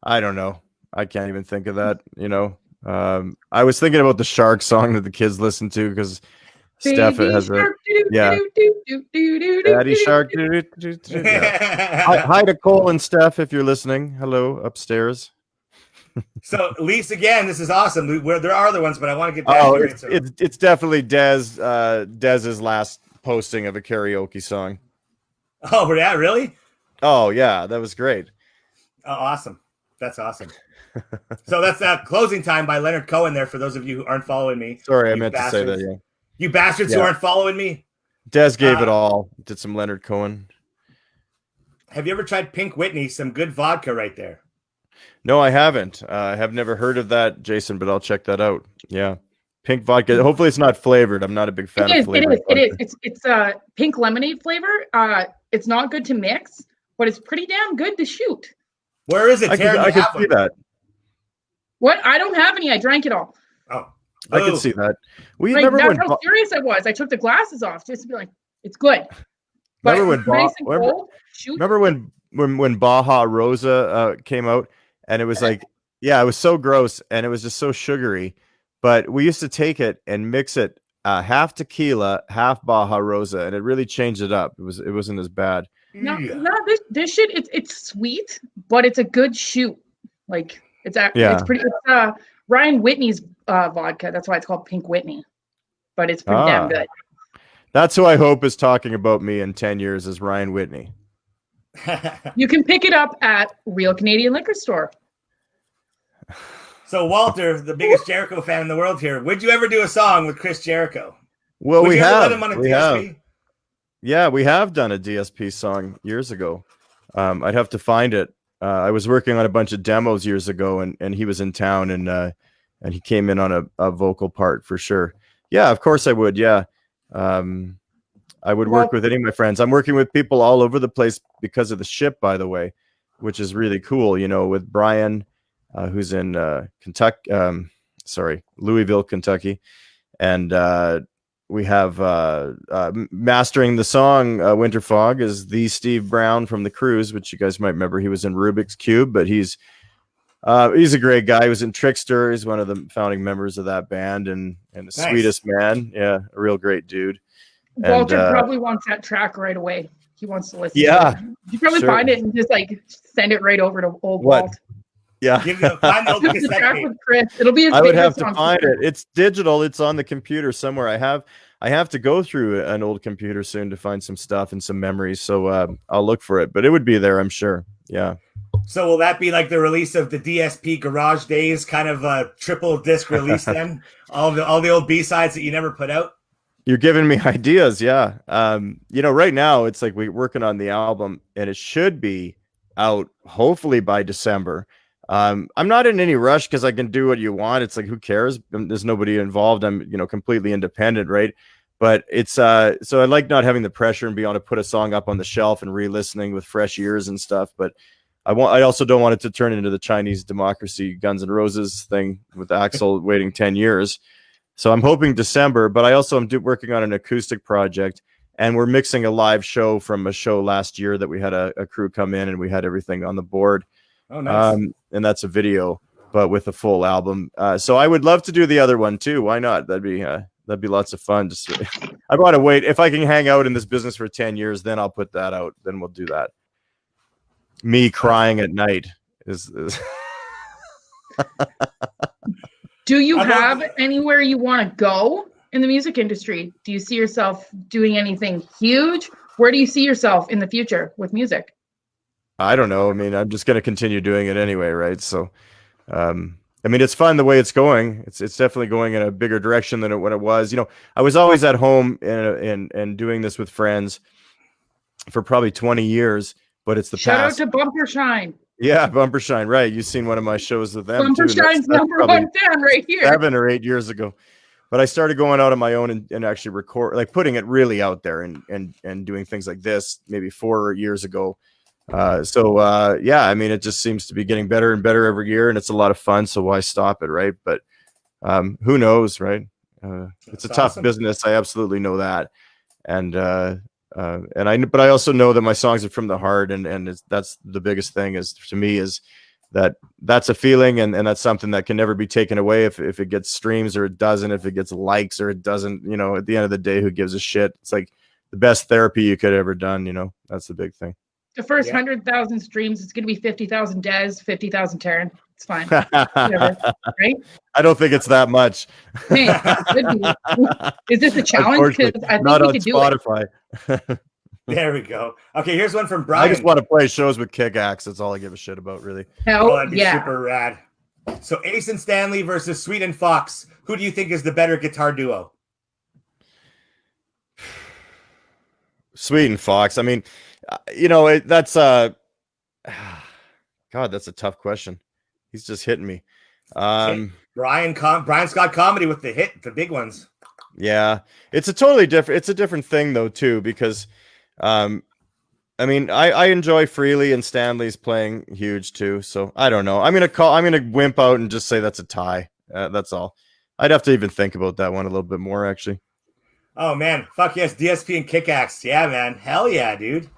I don't know. I can't even think of that. I was thinking about the Shark song that the kids listen to because Steph has a Daddy Shark. Hi to Cole and Steph if you're listening. Hello upstairs.
So Lise, again, this is awesome. There are other ones, but I want to get back to it.
It's definitely Dez's last posting of a karaoke song.
Oh yeah, really?
Oh yeah, that was great.
Oh, awesome. That's awesome. So that's Closing Time by Leonard Cohen there for those of you who aren't following me.
Sorry, I meant to say that, yeah.
You bastards who aren't following me.
Dez gave it all. Did some Leonard Cohen.
Have you ever tried Pink Whitney? Some good vodka right there.
No, I haven't. I have never heard of that, Jason, but I'll check that out. Yeah. Pink vodka. Hopefully it's not flavored. I'm not a big fan of flavor.
It is. It's pink lemonade flavor. It's not good to mix, but it's pretty damn good to shoot.
Where is it, Teryn?
I can see that.
What? I don't have any. I drank it all.
Oh.
I can see that.
That's how serious I was. I took the glasses off just to be like, it's good. But
Remember when
nice and cold. Shoot.
remember when Baja Rosa came out, and it was like, yeah, it was so gross and it was just so sugary. But we used to take it and mix it half tequila, half Baja Rosa, and it really changed it up. It wasn't as bad.
No, this shit, it's sweet, but it's a good shoot. Like it's pretty. It's Ryan Whitney's vodka. That's why it's called Pink Whitney. But it's pretty damn good.
That's who I hope is talking about me in 10 years is Ryan Whitney.
You can pick it up at Real Canadian Liquor Store.
So Walter, the biggest Jericho fan in the world here, would you ever do a song with Chris Jericho?
Well,
would
we
you ever
have.
let him on a DSP?
Yeah, we have done a DSP song years ago. I'd have to find it. I was working on a bunch of demos years ago, and he was in town, and he came in on a vocal part for sure. Yeah, of course I would. Yeah. I would work with any of my friends. I'm working with people all over the place because of the ship, by the way, which is really cool. You know, with Brian, who's in Louisville, Kentucky, and we have mastering the song Winter Fog is the Steve Brown from The Cruise, which you guys might remember. He was in Rubik's Cube, but he's a great guy. He was in Trickster. He's one of the founding members of that band, and the sweetest man. Yeah, a real great dude.
Walter probably wants that track right away. He wants to listen.
Yeah,
to it. You probably find it and just like send it right over to old Walt.
Yeah,
find the
track with Chris. It'll be his
I would have to
song.
find it. It's digital. It's on the computer somewhere. I have to go through an old computer soon to find some stuff and some memories. So I'll look for it, but it would be there, I'm sure. Yeah.
So will that be like the release of the DSP Garage Days, kind of a triple disc release then? all the old B-sides that you never put out?
You're giving me ideas, yeah. Right now it's like we're working on the album, and it should be out hopefully by December. I'm not in any rush because I can do what you want. It's like, who cares? There's nobody involved. I'm completely independent, right? But it's so I like not having the pressure and being able to put a song up on the shelf and re-listening with fresh ears and stuff. But I also don't want it to turn into the Chinese Democracy Guns N' Roses thing with Axl waiting 10 years. So I'm hoping December, but I also am working on an acoustic project, and we're mixing a live show from a show last year that we had a crew come in and we had everything on the board.
Oh, nice.
And that's a video, but with a full album. So I would love to do the other one too. Why not? That'd be lots of fun. I want to wait. If I can hang out in this business for 10 years, then I'll put that out. Then we'll do that. Me crying at night is
Do you have anywhere you want to go in the music industry? Do you see yourself doing anything huge? Where do you see yourself in the future with music?
I don't know. I mean, I'm just going to continue doing it anyway, right? So, I mean, it's fun the way it's going. It's definitely going in a bigger direction than when it was. I was always at home and doing this with friends for probably 20 years, but it's the
Shout
past.
out to Bumper Shine.
Yeah, Bumper Shine, right? You've seen one of my shows with them.
Bumper Shine's number one fan right here.
7 or 8 years ago. But I started going out on my own and actually record, like putting it really out there and doing things like this maybe 4 years ago. Yeah, I mean, it just seems to be getting better and better every year, and it's a lot of fun. So why stop it, right? But who knows, right? It's a tough business. I absolutely know that, but I also know that my songs are from the heart, and that's the biggest thing is to me is that's a feeling, and that's something that can never be taken away if it gets streams or it doesn't, if it gets likes or it doesn't. At the end of the day, who gives a shit? It's like the best therapy you could have ever done. That's the big thing.
The first 100,000 streams, it's going to be 50,000 Dez, 50,000 Terynn. It's fine. Whatever, right?
I don't think it's that much.
Hey, it could be. Is this a challenge? Because I think
not
we
on
could do
Spotify.
it.
There we go. Okay, here's one from Brian.
I just want to play shows with kick axe. That's all I give a shit about, really.
Hell,
that'd be super rad. So Ace and Stanley versus Sweet and Fox. Who do you think is the better guitar duo?
Sweet and Fox. I mean, that's God, that's a tough question. He's just hitting me.
Brian Scott Comedy with the big ones.
Yeah, it's a different thing though too, because I mean, I enjoy Freely and Stanley's playing huge too. So I don't know. I'm gonna wimp out and just say that's a tie. That's all. I'd have to even think about that one a little bit more, actually.
Oh man, fuck yes, DSP and Kickaxe. Yeah, man, hell yeah, dude.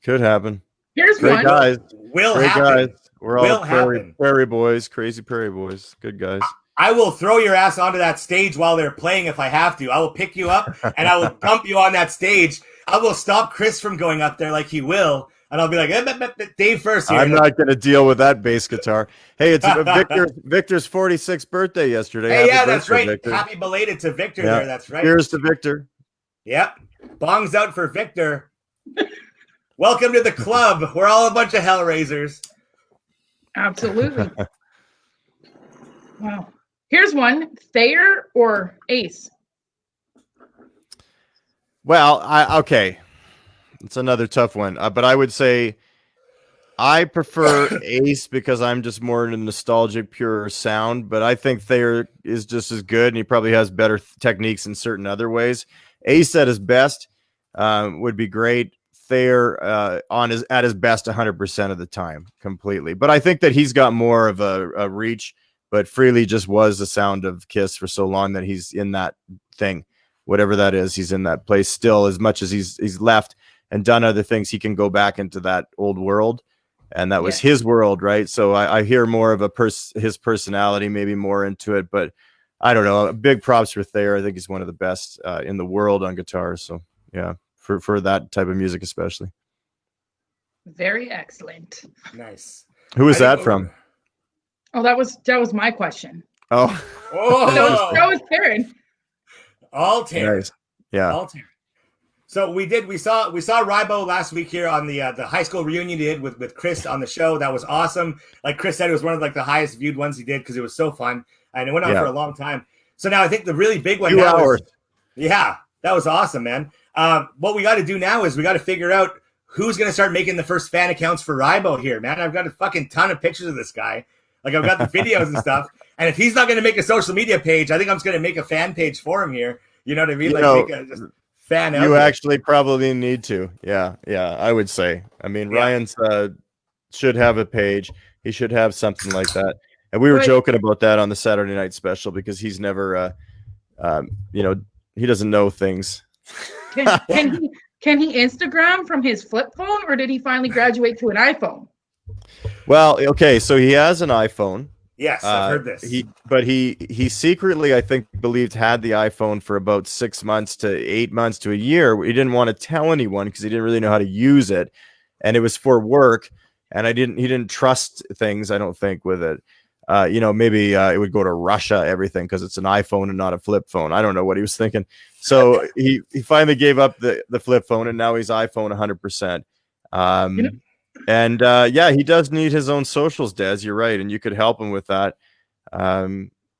Could happen.
Here's
Great
one.
guys.
Will
Great
happen.
guys. We're all
Will happen.
prairie boys, crazy prairie boys. Good guys.
I will throw your ass onto that stage while they're playing if I have to. I will pick you up and I will dump you on that stage. I will stop Chris from going up there like he will. And I'll be like, Dave first here.
I'm not going to deal with that bass guitar. Hey, it's Victor's 46th birthday yesterday.
Hey,
Happy
yeah, that's
birthday,
right.
Victor.
Happy belated to Victor there. That's right.
Cheers to Victor.
Yep. Bongs out for Victor. Welcome to the club. We're all a bunch of hellraisers.
Absolutely. Wow. Here's one. Thayer or Ace?
Well, okay. It's another tough one. But I would say I prefer Ace because I'm just more into nostalgic, pure sound. But I think Thayer is just as good, and he probably has better techniques in certain other ways. Ace at his best would be great. Thayer at his best 100% of the time, completely. But I think that he's got more of a reach. But Freely just was the sound of Kiss for so long that he's in that thing, whatever that is. He's in that place still. As much as he's left and done other things, he can go back into that old world, and that was his world, right? So I hear more of his personality, maybe more into it. But I don't know. Big props for Thayer. I think he's one of the best in the world on guitar. So yeah, for that type of music especially.
Very excellent.
Nice.
Who is that from?
Oh, that was my question.
Oh,
that was Teryn.
All Teryn.
Nice. Yeah.
All Teryn. So we saw Rybo last week here on the high school reunion he did with Chris on the show. That was awesome. Like Chris said, it was one of like the highest viewed ones he did because it was so fun and it went on for a long time. So now I think the really big one
2 hours.
Yeah, that was awesome, man. What we got to do now is we got to figure out who's going to start making the first fan accounts for Rybo here, man. I've got a fucking ton of pictures of this guy. Like I've got the videos and stuff. And if he's not going to make a social media page, I think I'm just going to make a fan page for him here. You know what I mean? Make a just fan out.
You actually probably need to. Yeah, I would say. I mean, Ryan's should have a page. He should have something like that. And we were joking about that on the Saturday night special because he's never, he doesn't know things.
Can he Instagram from his flip phone, or did he finally graduate to an iPhone?
Well, okay, so he has an iPhone.
Yes, I've heard this.
He secretly, I think, had the iPhone for about 6 months to 8 months to a year. He didn't want to tell anyone because he didn't really know how to use it, and it was for work. And he didn't trust things, I don't think, with it. Maybe it would go to Russia, everything, because it's an iPhone and not a flip phone. I don't know what he was thinking. So he finally gave up the flip phone, and now he's iPhone 100%. And he does need his own socials, Dez. You're right, and you could help him with that.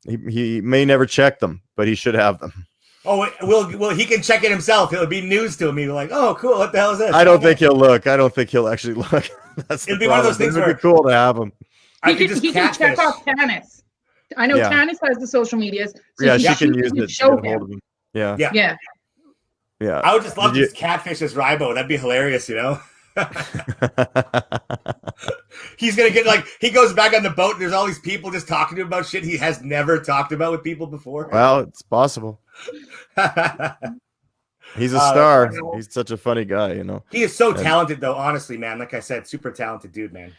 He may never check them, but he should have them.
Oh, well, he can check it himself. It'll be news to him. He'll be like, "Oh, cool. What the hell is this?"
I don't think he'll look. I don't think he'll actually look.
It'll be one of those things
where
where
it'd be cool to have him.
He can check off Tanis. I know Tanis has the social medias. So
she can use it.
Show
to get hold of him. Yeah.
I would just love to just catfish as Rybo. That'd be hilarious, you know. He's gonna get he goes back on the boat and there's all these people just talking to him about shit he has never talked about with people before.
Well, it's possible. He's a star. He's such a funny guy, you know.
He is so talented though, honestly, man. Like I said, super talented dude, man.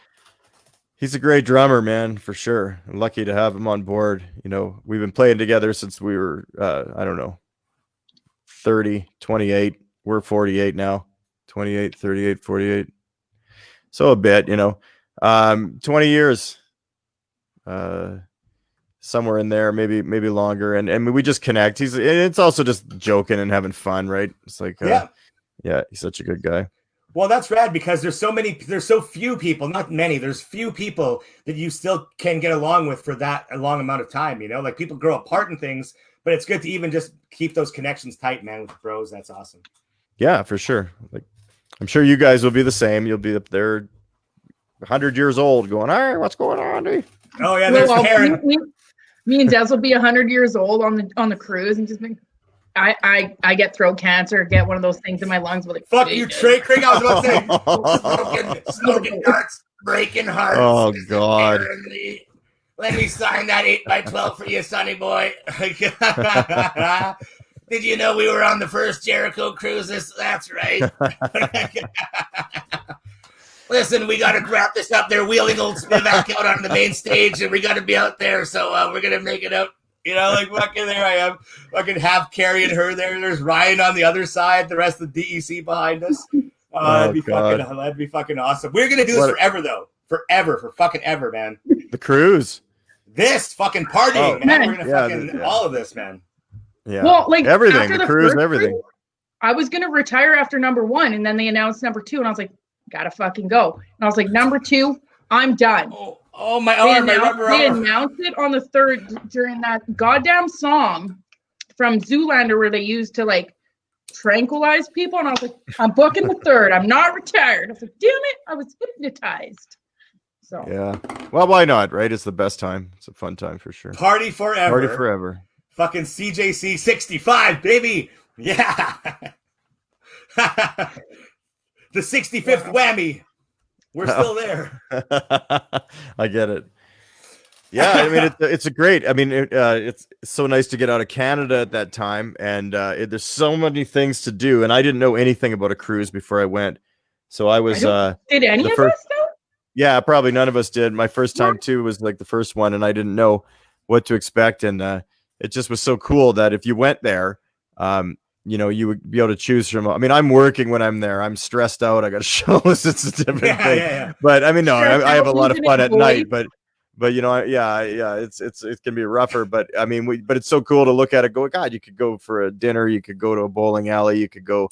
He's a great drummer, man, for sure. I'm lucky to have him on board. You know, we've been playing together since we were 30, 28. We're 48 now. 28, 38, 48. So a bit, 20 years, somewhere in there, maybe longer. And we just connect. It's also just joking and having fun, right? It's like, he's such a good guy.
Well, that's rad because there's so few people, not many. There's few people that you still can get along with for that a long amount of time, Like people grow apart and things, but it's good to even just keep those connections tight, man, with bros. That's awesome. Yeah,
for sure. Like, I'm sure you guys will be the same. You'll be up there 100 years old going, all right, what's going on, dude?
Oh, yeah, there's Teryn.
Me and Dez will be 100 years old on the cruise and just be, I get throat cancer, get one of those things in my lungs. Like,
fuck you, Trey Craig. I was about to say, smoking darts, breaking hearts.
Oh, God.
Let me sign that 8x12 for you, sonny boy. Did you know we were on the first Jericho cruises? That's right. Listen, we got to wrap this up. They're wheeling old Spivak out on the main stage, and we got to be out there. So we're going to make it out. You know, like fucking there I am, fucking half carrying her there. There's Ryan on the other side, the rest of the DEC behind us. That'd be fucking awesome. We're going to do this forever, though. Forever, for fucking ever, man.
The cruise.
This fucking partying, man. We're going to fucking all of this, man.
Yeah.
Well, like
everything, the cruise and everything.
Cruise, I was going to retire after number 1, and then they announced number 2, and I was like, gotta fucking go. And I was like, number 2, I'm done.
Oh my arm, my rubber arm.
They announced it on the 3rd during that goddamn song from Zoolander where they used to like tranquilize people. And I was like, I'm booking the 3rd. I'm not retired. I was like, damn it, I was hypnotized. So
yeah. Well, why not, right? It's the best time. It's a fun time for sure.
Party forever.
Party forever.
Fucking CJC 65, baby. Yeah. The 65th whammy. We're still there.
I get it. Yeah, I mean, it's a great. I mean, it's so nice to get out of Canada at that time, and there's so many things to do. And I didn't know anything about a cruise before I went, so I was.
Did any of us though?
Yeah, probably none of us did. My first time too was like the first one, and I didn't know what to expect, and it just was so cool that if you went there, you know, you would be able to choose from. I mean, I'm working when I'm there. I'm stressed out. I got shows. It's a different thing. Yeah. But I mean, no, I have a lot of fun at night. But you know, it can be rougher. But I mean, but it's so cool to look at it. Go, God, you could go for a dinner. You could go to a bowling alley. You could go,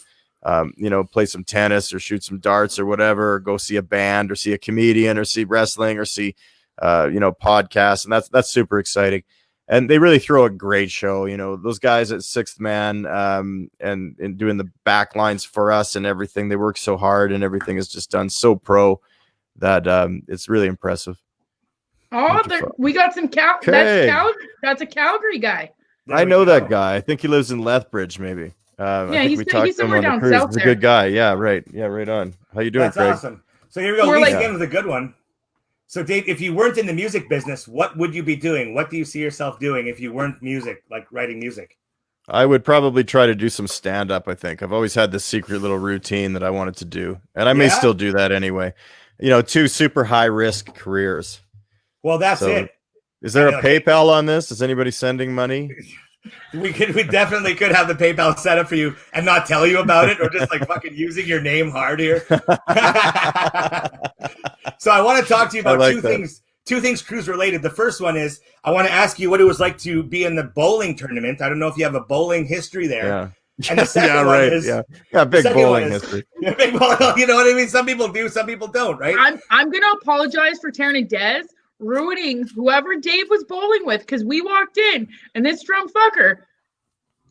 you know, play some tennis or shoot some darts or whatever. Or go see a band or see a comedian or see wrestling or see, you know, podcasts. And that's super exciting. And they really throw a great show, you know, those guys at Sixth Man and doing the back lines for us and everything. They work so hard and everything is just done so pro that it's really impressive.
Oh, we got some that's a Calgary guy.
I know that guy. I think he lives in Lethbridge, maybe.
Yeah, he's somewhere down south.
He's a good guy. Yeah, right. Yeah, right on. How you doing, Craig?
Awesome. So here we go. Lead again with a good one. So, Dave, if you weren't in the music business, what would you be doing? What do you see yourself doing if you weren't music, like writing music?
I would probably try to do some stand-up, I think. I've always had this secret little routine that I wanted to do, and I may still do that anyway. You know, 2 super high-risk careers.
Well, that's it.
Is there a PayPal on this? Is anybody sending money?
We definitely could have the PayPal set up for you and not tell you about it, or just like fucking using your name hard here. So I want to talk to you about two things cruise related. The first one is I want to ask you what it was like to be in the bowling tournament. I don't know if you have a bowling history there.
Yeah.
And the second one is
big bowling history.
Big bowling, you know what I mean? Some people do, some people don't, right?
I'm gonna apologize for Terynn and Dez ruining whoever Dave was bowling with, because we walked in and this drunk fucker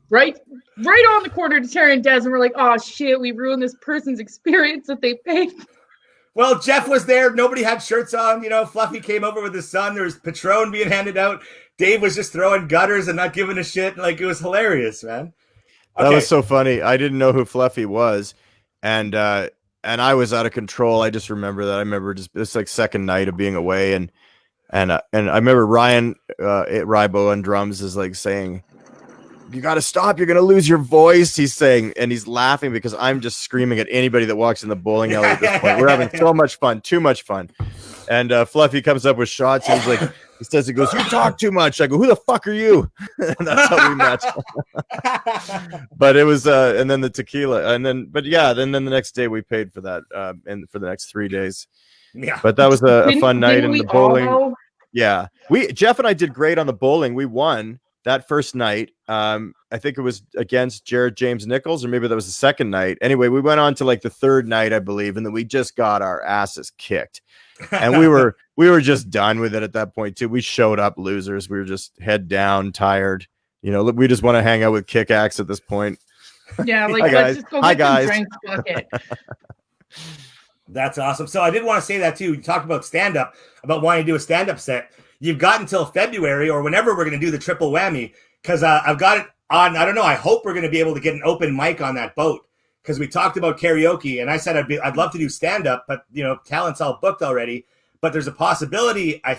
right on the corner to Terynn and Dez, and we're like, oh shit, we ruined this person's experience that they paid.
Well, Jeff was there. Nobody had shirts on. You know, Fluffy came over with his son. There was Patron being handed out. Dave was just throwing gutters and not giving a shit. Like, it was hilarious, man. Okay.
That was so funny. I didn't know who Fluffy was, and I was out of control. I just remember that. I remember just this like second night of being away, and I remember Ryan Rybo on drums is like saying, "You got to stop. You're going to lose your voice." He's saying, and he's laughing because I'm just screaming at anybody that walks in the bowling alley at this point. We're having so much fun, too much fun. And Fluffy comes up with shots. And he's like, he goes, "You talk too much." I go, "Who the fuck are you?" And that's how we met. But it was, and then the tequila, and then the next day we paid for that, and for the next 3 days. Yeah. But that was a fun night in the bowling. Yeah, Jeff and I did great on the bowling. We won that first night. I think it was against Jared James Nichols, or maybe that was the second night. Anyway, we went on to like the third night, I believe, and then we just got our asses kicked. And we were just done with it at that point too. We showed up losers. We were just head down, tired. You know, we just want to hang out with Kick Axe at this point.
Yeah, like let's just go get some drinks, bucket.
That's awesome. So I did want to say that too. You talked about stand-up, about wanting to do a stand-up set. You've got until February or whenever we're going to do the triple whammy, because I've got it on. I don't know. I hope we're going to be able to get an open mic on that boat, because we talked about karaoke, and I said I'd love to do stand-up, but you know, talent's all booked already. But there's a possibility. I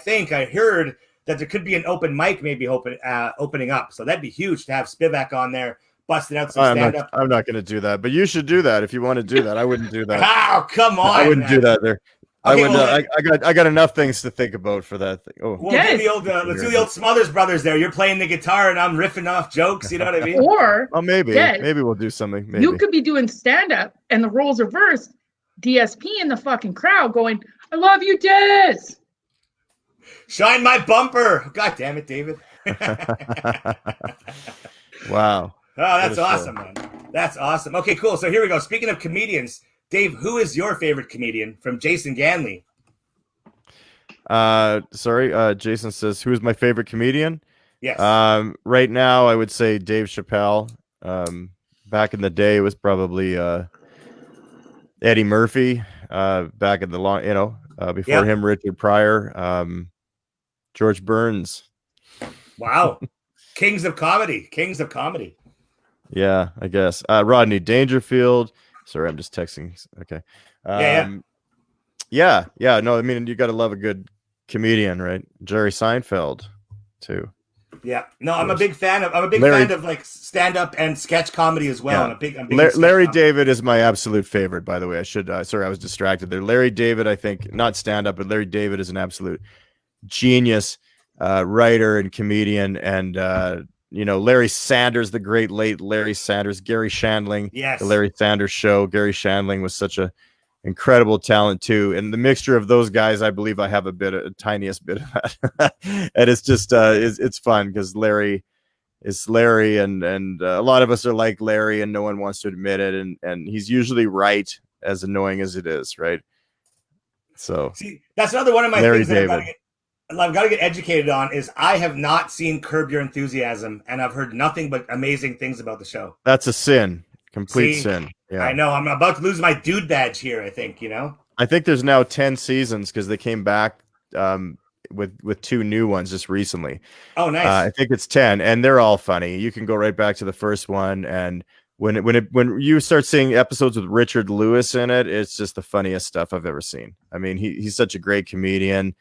heard that there could be an open mic maybe opening up. So that'd be huge to have Spivak on there busting out some stand-up.
I'm not going to do that, but you should do that if you want to do that. I wouldn't do that.
Oh, come on!
I wouldn't do that there.
Okay,
I got enough things to think about for that thing. Oh,
well, do the old, let's do the old Smothers Brothers there. You're playing the guitar and I'm riffing off jokes. You know what I mean?
Or
maybe we'll do something. Maybe.
You could be doing stand-up and the roles reversed. DSP in the fucking crowd going, "I love you, Dez.
Shine my bumper." God damn it, David.
Wow.
Oh, that's awesome, man. That's awesome. Okay, cool. So here we go. Speaking of comedians, Dave, who is your favorite comedian from Jason Ganley?
Jason says, who is my favorite comedian?
Yes.
Right now, I would say Dave Chappelle. Back in the day, it was probably Eddie Murphy. Back in the before him, Richard Pryor, George Burns.
Wow. Kings of comedy.
Yeah, I guess. Rodney Dangerfield. Sorry, I'm just texting. Okay. Yeah. No, I mean, you got to love a good comedian, right? Jerry Seinfeld, too.
Yeah. No, I'm a big fan of like stand-up and sketch comedy as well.
Yeah. I'm big Larry David is my absolute favorite, by the way. Sorry, I was distracted there. Larry David, I think, not stand-up, but Larry David is an absolute genius writer and comedian. And Larry Sanders, the great late Larry Sanders, Gary Shandling,
yes.
The Larry Sanders Show. Gary Shandling was such a incredible talent too, and the mixture of those guys, I believe I have a tiniest bit of that. And it's just it's fun because Larry is Larry, and a lot of us are like Larry, and no one wants to admit it, and he's usually right, as annoying as it is, right? So
see, that's another one of my
Larry
things that I've got to get educated on is I have not seen Curb Your Enthusiasm, and I've heard nothing but amazing things about the show.
That's a sin. Complete sin. Yeah.
I know. I'm about to lose my dude badge here, I think, I
think there's now 10 seasons because they came back with 2 new ones just recently.
Oh, nice.
I think it's 10, and they're all funny. You can go right back to the first one, and when you start seeing episodes with Richard Lewis in it, it's just the funniest stuff I've ever seen. I mean, he's such a great comedian.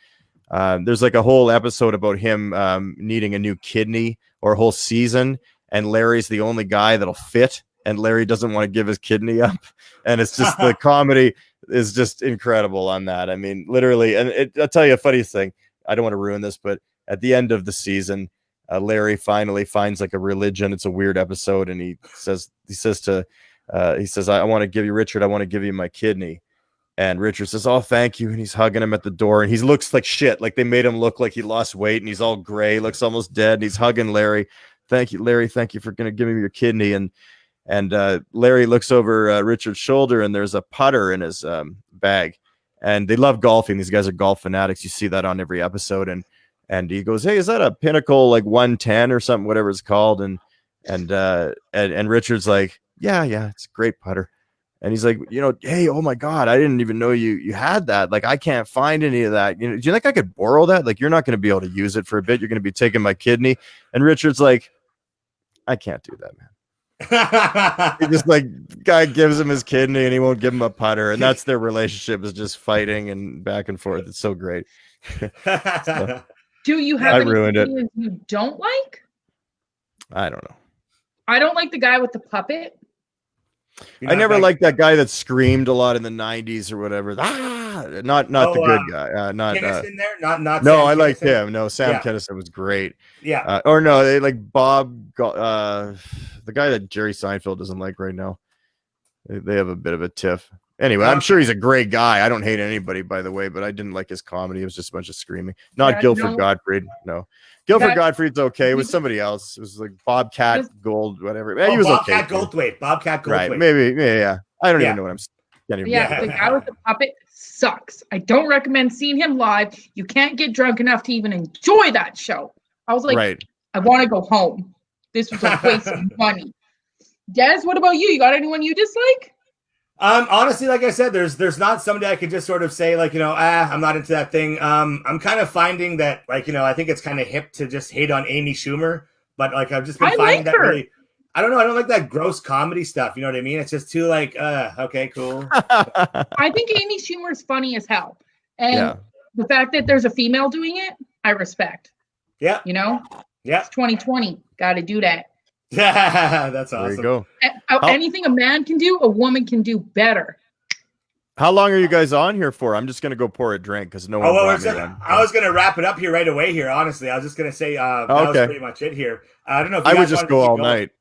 There's like a whole episode about him needing a new kidney, or a whole season, and Larry's the only guy that'll fit. And Larry doesn't want to give his kidney up. And it's just the comedy is just incredible on that. I mean, literally. And I'll tell you a funny thing. I don't want to ruin this, but at the end of the season, Larry finally finds like a religion. It's a weird episode. And he says, I want to give you, Richard, I want to give you my kidney. And Richard says, oh, thank you. And he's hugging him at the door. And he looks like shit. Like they made him look like he lost weight. And he's all gray, looks almost dead. And he's hugging Larry. Thank you, Larry. Thank you for going to give me your kidney. And Larry looks over Richard's shoulder, and there's a putter in his bag. And they love golfing. These guys are golf fanatics. You see that on every episode. And he goes, hey, is that a Pinnacle like 110 or something, whatever it's called? And Richard's like, yeah, it's a great putter. And he's like, hey, oh my God, I didn't even know you had that. Like, I can't find any of that. Do you think I could borrow that? Like, you're not going to be able to use it for a bit. You're going to be taking my kidney. And Richard's like, I can't do that, man. He just like guy gives him his kidney and he won't give him a putter, and that's their relationship, is just fighting and back and forth. It's so great.
Do you have any comedians you don't like?
I don't know.
I don't like the guy with the puppet.
I never liked that guy that screamed a lot in the 90s or whatever. Not the good guy. Not
in there. Not.
No, I liked him. No, Sam Kinison was great.
Yeah.
Or no, they like Bob. The guy that Jerry Seinfeld doesn't like right now. They have a bit of a tiff. Anyway, I'm sure he's a great guy. I don't hate anybody, by the way, but I didn't like his comedy. It was just a bunch of screaming. Not Guilford Gottfried. No. Guilford Gottfried's okay. It was somebody else. It was like Bobcat Gold, whatever. He was
Bobcat
okay.
Bobcat Goldthwait.
Right. Maybe. Yeah. I don't even know what I'm saying.
Yeah, the guy with the puppet sucks. I don't recommend seeing him live. You can't get drunk enough to even enjoy that show. I was like, I want to go home. This was a waste of money. Dez, what about you? You got anyone you dislike?
Honestly, like I said, there's not somebody I could just sort of say like, I'm not into that thing. I'm kind of finding that like, I think it's kind of hip to just hate on Amy Schumer, but like I've just been finding that really, I don't know. I don't like that gross comedy stuff. You know what I mean? It's just too like, okay, cool.
I think Amy Schumer's funny as hell. And the fact that there's a female doing it, I respect.
Yeah.
Yeah. It's 2020. Got to do that.
That's awesome.
There you go.
Anything a man can do, a woman can do better.
How long are you guys on here for? I'm just gonna go pour a drink because no one.
I was gonna wrap it up here right away. Here, honestly, I was just gonna say that was pretty much it here. I don't know if
I would just go all night.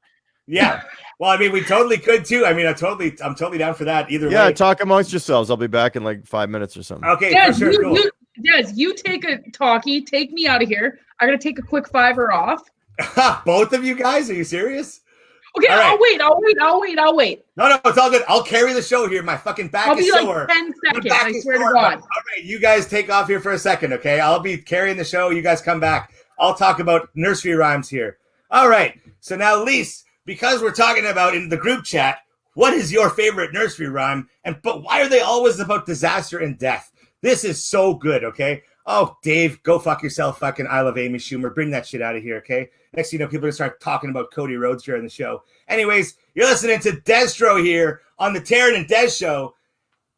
Yeah. Well, I mean, we totally could too. I mean, I'm totally down for that. Either way.
Yeah, talk amongst yourselves. I'll be back in like 5 minutes or something.
Okay,
Dez,
for sure. Cool.
You take a talkie. Take me out of here. I gotta take a quick $5 off.
Both of you guys? Are you serious?
Okay,
All right.
I'll wait.
No, it's all good. I'll carry the show here. My fucking back is sore.
Like 10 seconds. I swear to God.
All right, you guys take off here for a second, okay? I'll be carrying the show. You guys come back. I'll talk about nursery rhymes here. All right. So now, Lise, because we're talking about in the group chat, what is your favorite nursery rhyme? But why are they always about disaster and death? This is so good, okay? Oh, Dave, go fuck yourself. Fucking I love Amy Schumer. Bring that shit out of here, okay? Next thing you know, people are going to start talking about Cody Rhodes during the show. Anyways, you're listening to Destro here on the Teryn and Dez show.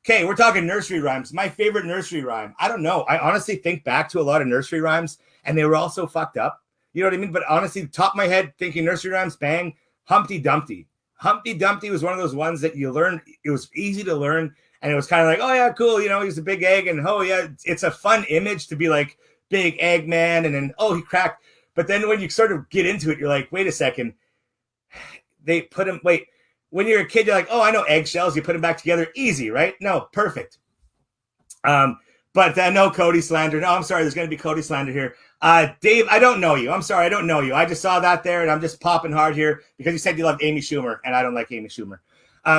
Okay, we're talking nursery rhymes. My favorite nursery rhyme. I don't know. I honestly think back to a lot of nursery rhymes, and they were all so fucked up. You know what I mean? But honestly, top of my head, thinking nursery rhymes, bang, Humpty Dumpty. Humpty Dumpty was one of those ones that you learned. It was easy to learn. And it was kind of like, oh, yeah, cool. You know, he's a big egg. And, oh, yeah, it's a fun image to be like big egg man. And then, oh, he cracked. But then when you sort of get into it, you're like, wait a second. They put him, when you're a kid, you're like, oh, I know eggshells. You put them back together. Easy, right? No, perfect. But no Cody slander. No, I'm sorry. There's going to be Cody slander here. Dave, I don't know you. I'm sorry. I don't know you. I just saw that there, and I'm just popping hard here because you said you loved Amy Schumer, and I don't like Amy Schumer.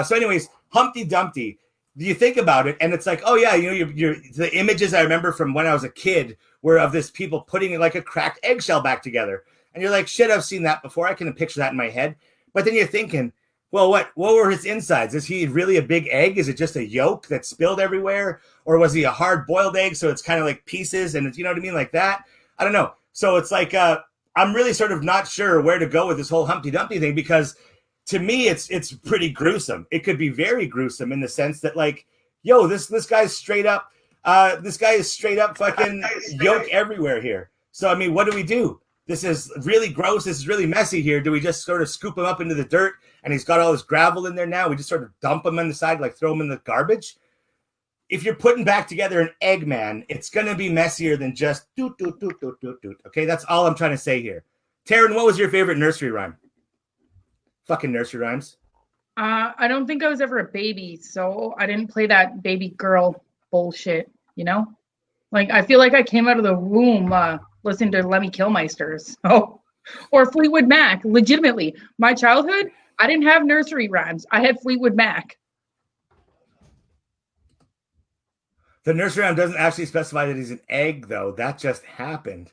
So anyways, Humpty Dumpty. Do you think about it? And it's like, oh, yeah, you know, you're the images I remember from when I was a kid were of this people putting like a cracked eggshell back together. And you're like, shit, I've seen that before. I can picture that in my head. But then you're thinking, well, what were his insides? Is he really a big egg? Is it just a yolk that spilled everywhere? Or was he a hard-boiled egg, so it's kind of like pieces, and you know what I mean, like that? I don't know. So it's like I'm really sort of not sure where to go with this whole Humpty Dumpty thing because to me it's pretty gruesome. It could be very gruesome in the sense that like, yo, this guy's straight up fucking yolk everywhere here. So I mean, what do? This is really gross. This is really messy here. Do we just sort of scoop him up into the dirt and he's got all this gravel in there now? We just sort of dump him on the side, like throw him in the garbage? If you're putting back together an Eggman, it's going to be messier than just doot, doot, doot, doot, doot, doot. Okay, that's all I'm trying to say here. Teryn, what was your favorite nursery rhyme? Fucking nursery rhymes.
I don't think I was ever a baby, so I didn't play that baby girl bullshit, you know? Like, I feel like I came out of the womb listening to Lemmy Kilmister, or Fleetwood Mac. Legitimately, my childhood, I didn't have nursery rhymes. I had Fleetwood Mac.
The nursery rhyme doesn't actually specify that he's an egg, though. That just happened.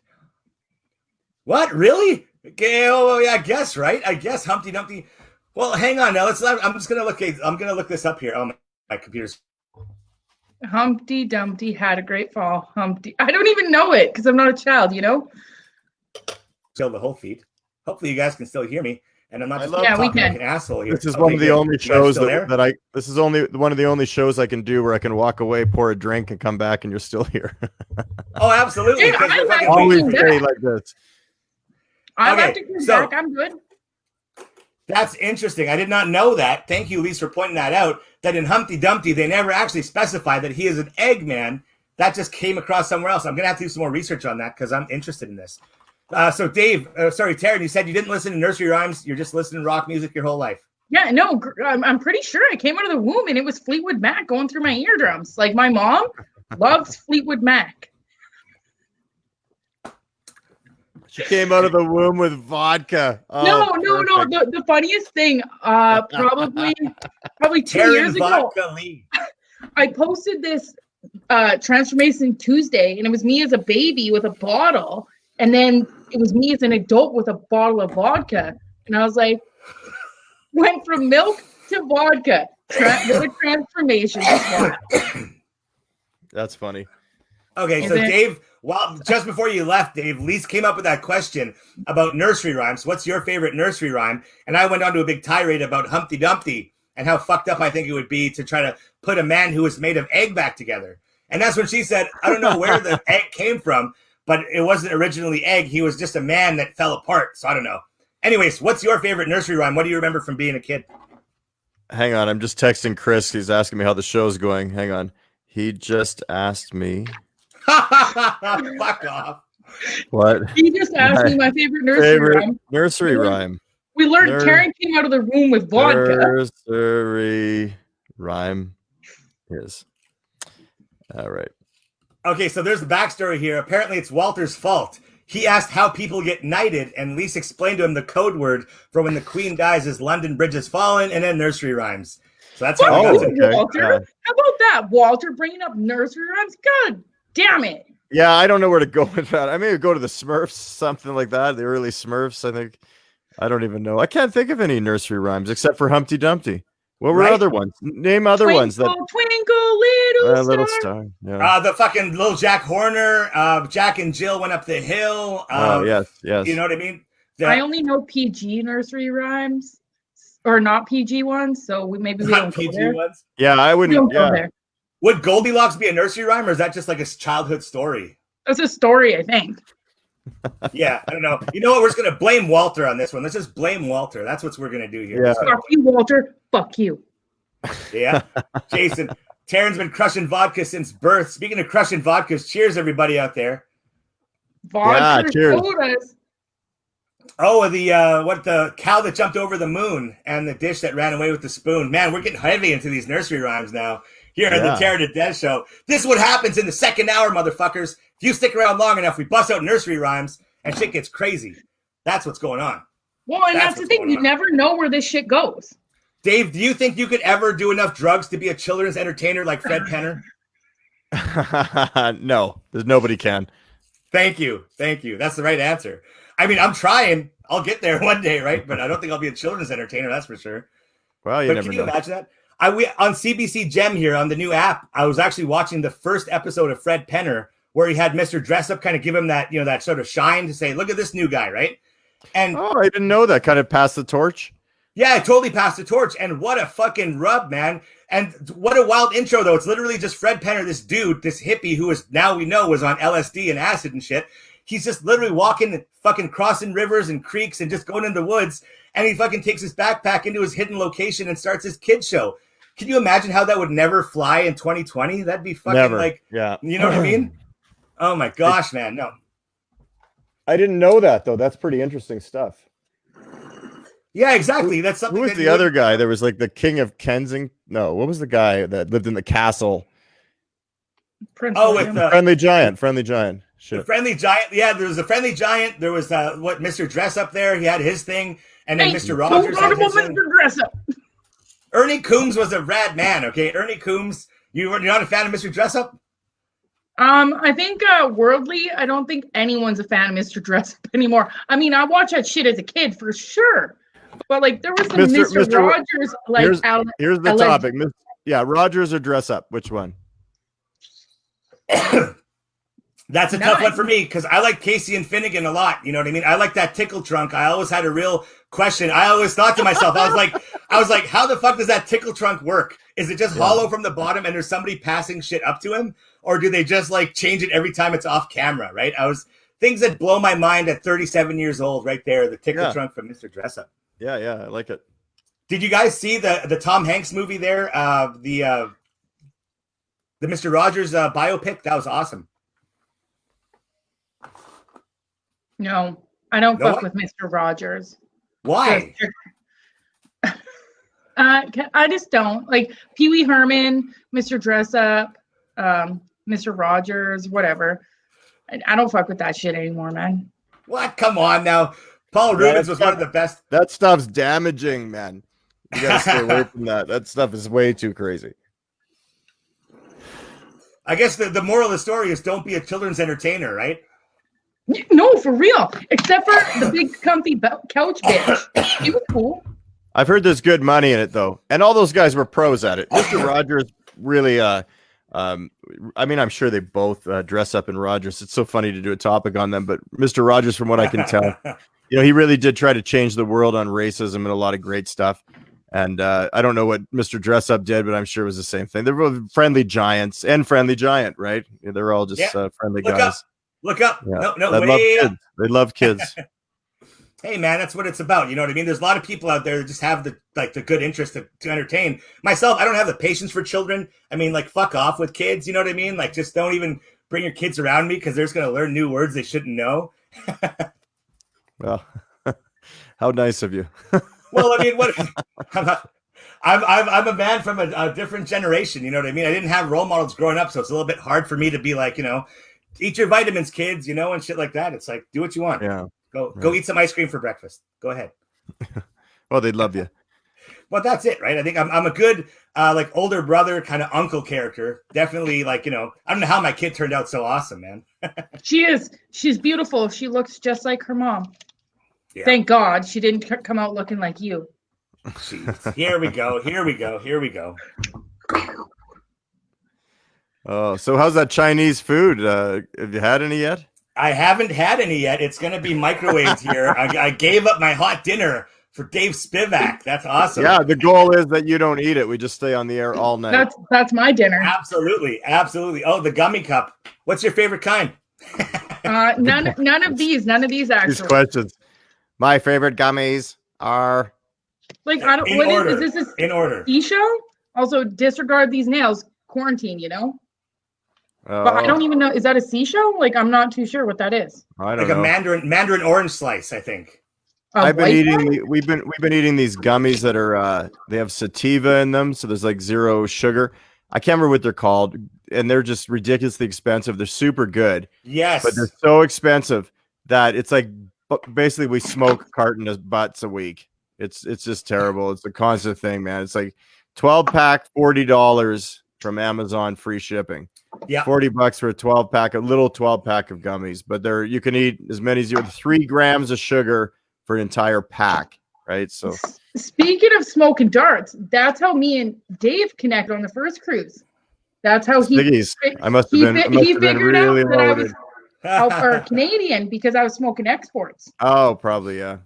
What? Really? Okay, oh yeah, I guess, right? I guess Humpty Dumpty. Well, hang on now. I'm gonna look this up here. Oh, my computer's.
Humpty Dumpty had a great fall. Humpty. I don't even know it because I'm not a child, you know?
Still the whole feed. Hopefully you guys can still hear me. And I'm not just
talking
like an asshole here.
This is one of the only shows this is one of the only shows I can do where I can walk away, pour a drink, and come back, and you're still here.
Oh, absolutely.
Dude, I'm
always stay like this.
I like to come back. I'm good.
That's interesting. I did not know that. Thank you, Lise, for pointing that out. That in Humpty Dumpty, they never actually specify that he is an Eggman. That just came across somewhere else. I'm going to have to do some more research on that because I'm interested in this. So Dave, Teryn, you said you didn't listen to nursery rhymes. You're just listening to rock music your whole life.
Yeah, no, I'm pretty sure I came out of the womb and it was Fleetwood Mac going through my eardrums. Like my mom loves Fleetwood Mac.
She came out of the womb with vodka. Oh,
no. The funniest thing, probably 2 years ago, I posted this Transformation Tuesday, and it was me as a baby with a bottle, and then it was me as an adult with a bottle of vodka, and I was like, went from milk to vodka. What a transformation!
That's funny.
Okay, so Dave, just before you left, Dave, Lise came up with that question about nursery rhymes. What's your favorite nursery rhyme? And I went on to a big tirade about Humpty Dumpty and how fucked up I think it would be to try to put a man who was made of egg back together. And that's when she said, I don't know where the egg came from, but it wasn't originally egg. He was just a man that fell apart. So I don't know. Anyways, what's your favorite nursery rhyme? What do you remember from being a kid?
Hang on, I'm just texting Chris. He's asking me how the show's going. Hang on. He just asked me.
Fuck off.
What?
He just asked me my favorite nursery rhyme.
Nursery rhyme.
We learned Teryn came out of the room with vodka.
Nursery rhyme is. All right.
Okay, so there's the backstory here. Apparently, it's Walter's fault. He asked how people get knighted, and Lise explained to him the code word for when the queen dies is London Bridge has fallen, and then nursery rhymes. So that's how we got to
Walter.
Yeah.
How about that, Walter, bringing up nursery rhymes? God damn it.
Yeah, I don't know where to go with that. I may go to the Smurfs, something like that. The early Smurfs, I think. I don't even know. I can't think of any nursery rhymes except for Humpty Dumpty. What were other ones? Name other ones.
Twinkle,
little star.
Yeah. The fucking little Jack Horner. Jack and Jill went up the hill.
Yes.
You know what I mean?
I only know PG nursery rhymes, or not PG ones. So maybe we don't
PG
go there.
ones.
Yeah, I wouldn't.
Go there.
Would Goldilocks be a nursery rhyme, or is that just like a childhood story?
That's a story, I think.
Yeah, I don't know. You know what? We're just gonna blame Walter on this one. Let's just blame Walter. That's what we're gonna do here.
Yeah.
Fuck you, Walter. Fuck you.
Yeah. Jason, Teryn's been crushing vodka since birth. Speaking of crushing vodkas, cheers everybody out there.
Vodka
cheers.
sodas.
Oh, the cow that jumped over the moon and the dish that ran away with the spoon. Man, we're getting heavy into these nursery rhymes now. Here on the Teryn and Dez show. This is what happens in the second hour, motherfuckers. If you stick around long enough, we bust out nursery rhymes and shit gets crazy. That's what's going on.
Well, and that's the thing. You never know where this shit goes.
Dave, do you think you could ever do enough drugs to be a children's entertainer like Fred Penner?
No, there's nobody can.
Thank you. That's the right answer. I mean, I'm trying. I'll get there one day, right? But I don't think I'll be a children's entertainer, that's for sure.
Well,
Can you imagine that? On CBC Gem here on the new app, I was actually watching the first episode of Fred Penner where he had Mr. Dress Up kind of give him that, that sort of shine to say, look at this new guy, right? And
I didn't know that. Kind of passed the torch.
Yeah, I totally passed the torch. And what a fucking rub, man. And what a wild intro, though. It's literally just Fred Penner, this dude, this hippie who is now we know was on LSD and acid and shit. He's just literally walking, fucking crossing rivers and creeks and just going in the woods. And he fucking takes his backpack into his hidden location and starts his kid show. Can you imagine how that would never fly in 2020? That'd be fucking you know what I mean? Oh my gosh, man. No.
I didn't know that, though. That's pretty interesting stuff.
Yeah, exactly. That's something.
Who was the other guy? There was like the King of Kensington. No, what was the guy that lived in the castle?
Prince
with the
Friendly Giant. Friendly Giant. Shit.
The Friendly Giant. Yeah, there was a Friendly Giant. There was Mr. Dress Up there. He had his thing, and then Mr. Rogers had his thing.
Mr. Dress Up.
Ernie Coombs was a rad man. Okay, Ernie Coombs. You're not a fan of Mr. Dress Up?
I think worldly, I don't think anyone's a fan of Mr. Dress Up anymore. I mean, I watched that shit as a kid for sure. But like there was some Mr. Rogers like
here's the topic. Rogers or Dress Up? Which one?
That's a tough one for me because I like Casey and Finnegan a lot. You know what I mean? I like that tickle trunk. I always had a real question. I always thought to myself, I was like, how the fuck does that tickle trunk work? Is it just hollow from the bottom and there's somebody passing shit up to him? Or do they just like change it every time it's off camera, right? Things that blow my mind at 37 years old right there, the tickle trunk from Mr. Dress Up.
Yeah, I like it.
Did you guys see the Tom Hanks movie there? The Mr. Rogers biopic? That was awesome.
No, I don't fuck with Mr. Rogers.
Why?
I just don't like Pee Wee Herman, Mr. Dress Up, Mr. Rogers, whatever. I don't fuck with that shit anymore, man.
What? Come on now. Paul Rubens was one of the best.
That stuff's damaging, man. You gotta stay away from that. That stuff is way too crazy.
I guess the moral of the story is don't be a children's entertainer, right?
No, for real. Except for the big comfy couch bitch. He was cool.
I've heard there's good money in it, though. And all those guys were pros at it. Mr. Rogers really, I mean, I'm sure they both dress up in Rogers. It's so funny to do a topic on them. But Mr. Rogers, from what I can tell, he really did try to change the world on racism and a lot of great stuff. And I don't know what Mr. Dress Up did, but I'm sure it was the same thing. They were Friendly Giants and Friendly Giant, right? They're all just friendly guys.
Look up.
Yeah.
No, way up.
They love kids.
Hey man, that's what it's about. You know what I mean? There's a lot of people out there that just have the good interest to entertain. Myself, I don't have the patience for children. I mean, like, fuck off with kids. You know what I mean? Like, just don't even bring your kids around me because they're just gonna learn new words they shouldn't know.
Well, how nice of you.
Well, I mean, what? I'm a man from a different generation. You know what I mean? I didn't have role models growing up, so it's a little bit hard for me to be like, eat your vitamins, kids, and shit like that. It's like, do what you want.
Yeah.
Go eat some ice cream for breakfast. Go ahead.
Well, they'd love you.
Well, that's it, right? I think I'm a good older brother kind of uncle character. Definitely, I don't know how my kid turned out so awesome, man.
She is. She's beautiful. She looks just like her mom.
Yeah.
Thank God she didn't come out looking like you.
Jeez. Here we go.
Oh, so how's that Chinese food? Have you had any yet?
I haven't had any yet. It's going to be microwaved here. I gave up my hot dinner for Dave Spivak. That's awesome.
Yeah, the goal is that you don't eat it. We just stay on the air all night.
That's my dinner.
Absolutely. Oh, the gummy cup. What's your favorite kind?
None of these actually.
These questions. My favorite gummies are
like I don't.
In
What
order.
is this?
In order.
E show. Also, disregard these nails. Quarantine. But I don't even know. Is that a C show? Like, I'm not too sure what that is.
I don't
know.
A
Mandarin orange slice, I think.
I've been eating. We've been eating these gummies that are. They have sativa in them, so there's like zero sugar. I can't remember what they're called, and they're just ridiculously expensive. They're super good.
Yes,
but they're so expensive that it's like basically we smoke a carton of butts a week. It's just terrible. It's a constant thing, man. It's like 12-pack, $40 from Amazon, free shipping.
Yeah,
$40 for a 12-pack, a little 12-pack of gummies. But you can eat as many as 3 grams of sugar for an entire pack, right? So
speaking of smoking darts, that's how me and Dave connected on the first cruise. That's how
I must have been really loaded.
Or Canadian because I was smoking exports.
Oh, probably, yeah.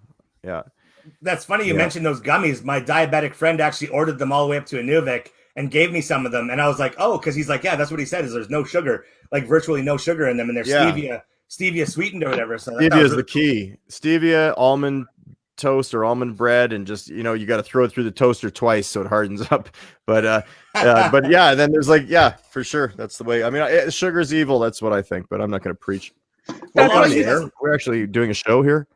That's funny you mentioned those gummies. My diabetic friend actually ordered them all the way up to Inuvik and gave me some of them, and I was like, oh, because he's like, yeah, that's what he said is there's no sugar, like virtually no sugar in them, and they're stevia sweetened or whatever. So
stevia is the key. Stevia, almond toast or almond bread, and just you got to throw it through the toaster twice so it hardens up. But yeah, then there's for sure that's the way. I mean, sugar's evil. That's what I think, but I'm not going to preach. We're actually doing a show here.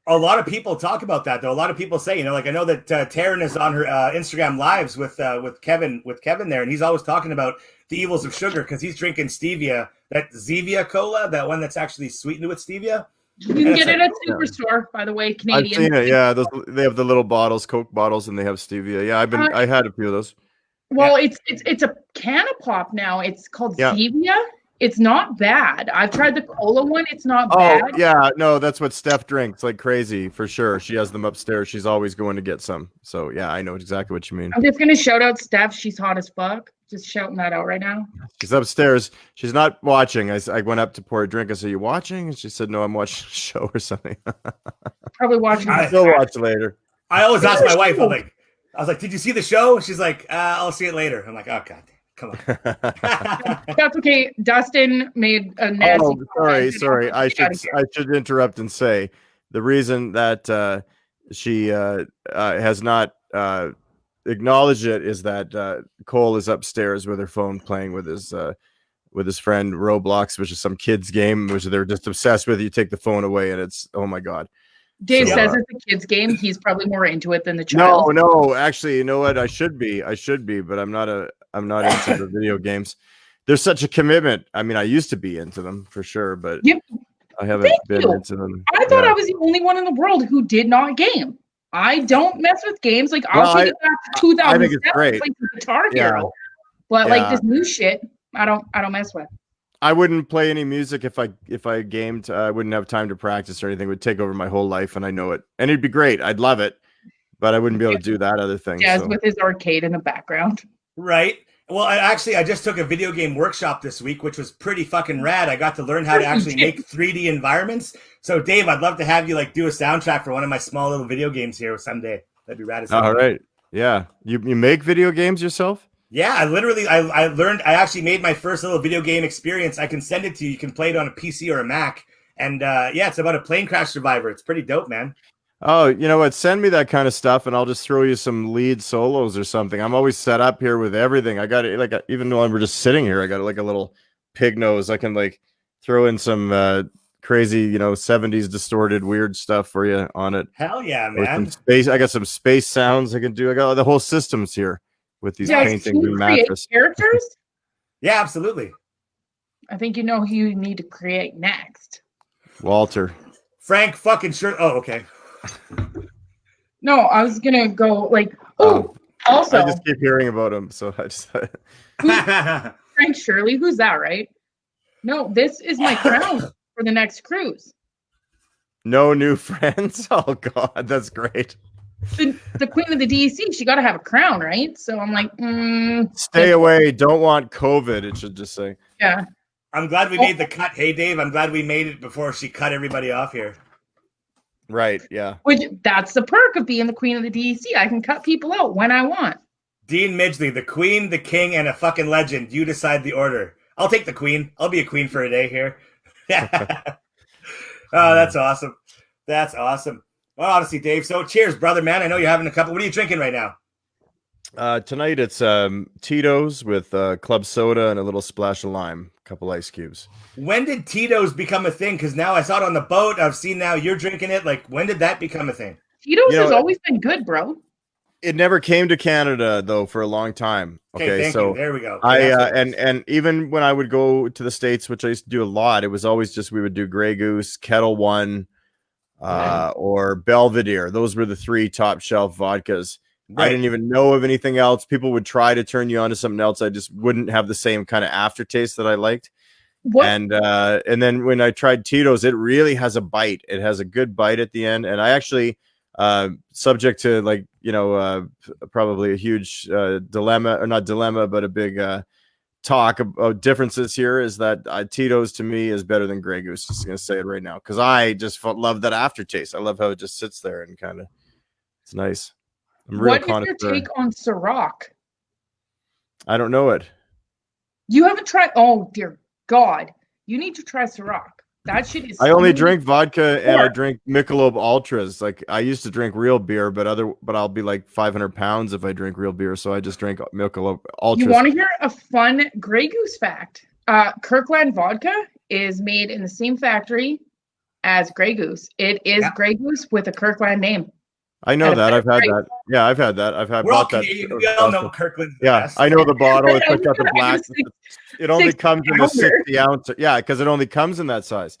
A lot of people talk about that, though. A lot of people say, I know that Terynn is on her Instagram lives with Kevin there, and he's always talking about the evils of sugar because he's drinking stevia, that Zevia cola, that one that's actually sweetened with stevia.
You can get it at Superstore, by the way, Canadian.
I've seen it, yeah. They have the little bottles, Coke bottles, and they have stevia. Yeah, I had a few of those.
Well, it's a can of pop now. It's called Zevia. It's not bad. I've tried the cola one. It's not bad.
Oh, yeah. No, that's what Steph drinks like crazy for sure. She has them upstairs. She's always going to get some. So, yeah, I know exactly what you mean.
I'm just going to shout out Steph. She's hot as fuck. Just shouting that out right now.
She's upstairs. She's not watching. I went up to pour a drink. I said, "You watching?" And she said, "No, I'm watching a show or something."
Probably watching.
I'll watch later.
I always ask my wife, I was like, "Did you see the show?" She's like, "I'll see it later." I'm like, "Oh, God. Come on."
That's okay. Dustin made a nasty.
Oh, sorry. I should interrupt and say the reason that she has not acknowledged it is that Cole is upstairs with her phone playing with his friend Roblox, which is some kids game, which they're just obsessed with. You take the phone away, and it's oh my God.
Dave says it's a kid's game. He's probably more into it than the child.
No. Actually, you know what? I should be, but I'm not into the video games. There's such a commitment. I mean, I used to be into them for sure, but I haven't been into them.
I thought I was the only one in the world who did not game. I don't mess with games. Like I'll take it back to 2007.
I think it's great.
Like Guitar Hero, but like this new shit, I don't mess with.
I wouldn't play any music if I gamed. I wouldn't have time to practice or anything. It would take over my whole life, and I know it. And it'd be great. I'd love it, but I wouldn't be able to do that other thing.
Jazz with his arcade in the background.
Right. Well, I just took a video game workshop this week, which was pretty fucking rad. I got to learn how to actually make 3D environments. So, Dave, I'd love to have you do a soundtrack for one of my small little video games here someday. That'd be rad as hell.
All right. Yeah. You make video games yourself?
Yeah, I learned. I actually made my first little video game experience. I can send it to you. You can play it on a PC or a Mac. And it's about a plane crash survivor. It's pretty dope, man.
Oh, you know what? Send me that kind of stuff, and I'll just throw you some lead solos or something. I'm always set up here with everything. I got it, like even though we're just sitting here, I got like a little pig nose. I can like throw in some crazy, 70s distorted weird stuff for you on it.
Hell yeah,
Or some
man.
space. I got some space sounds I can do. I got the whole systems here with these
Yes,
paintings
can you
and
create
mattress.
characters?
Yeah, absolutely.
I think you know who you need to create next.
Walter.
Frank fucking sure. Oh, okay.
No, I was gonna go like, also
I just keep hearing about him, so I just
Frank Shirley. Who's that, right? No, this is my crown for the next cruise.
no new friends. Oh God, that's great.
The queen of the DEC, she got to have a crown, right? So I'm like,
Stay away. Don't want COVID. It should just say.
Yeah.
I'm glad we made the cut. Hey, Dave, I'm glad we made it before she cut everybody off here.
Right. Yeah.
Which that's the perk of being the queen of the DEC. I can cut people out when I want.
Dean Midgley, the queen, the king, and a fucking legend. You decide the order. I'll take the queen. I'll be a queen for a day here. Oh, that's awesome. That's awesome. Well, honestly, Dave. So cheers, brother, man. I know you're having a couple. What are you drinking right now?
Tonight it's Tito's with club soda and a little splash of lime, a couple ice cubes.
When did Tito's become a thing? Because now I saw it on the boat. I've seen now you're drinking it. Like, when did that become a thing?
Tito's has always been good, bro.
It never came to Canada though for a long time. Okay,
thank
so
you. There we go.
and even when I would go to the States, which I used to do a lot, it was always just we would do Grey Goose, Kettle One, or Belvedere. Those were the three top shelf vodkas. Right. I didn't even know of anything else. People would try to turn you on to something else. I just wouldn't have the same kind of aftertaste that I liked. What? And then when I tried Tito's, it really has a bite. It has a good bite at the end. And I actually, subject to like, probably a huge dilemma, or not dilemma, but a big talk about differences here, is that Tito's to me is better than Grey Goose. Just going to say it right now, because I just love that aftertaste. I love how it just sits there and kind of, it's nice.
What is your take on Ciroc?
I don't know it.
You haven't tried? Oh dear God! You need to try Ciroc. That shit is.
I only drink vodka and I drink Michelob Ultras. Like I used to drink real beer, but I'll be like 500 pounds if I drink real beer. So I just drink Michelob Ultras.
You want to hear a fun Grey Goose fact? Kirkland vodka is made in the same factory as Grey Goose. It is Grey Goose with a Kirkland name.
I know that. I've had that. Yeah, I've had that. I've had bought that.
We all know Kirkland.
Yeah, I know the bottle. It's got the black. It only comes in a 60 ounce. Yeah, because it only comes in that size.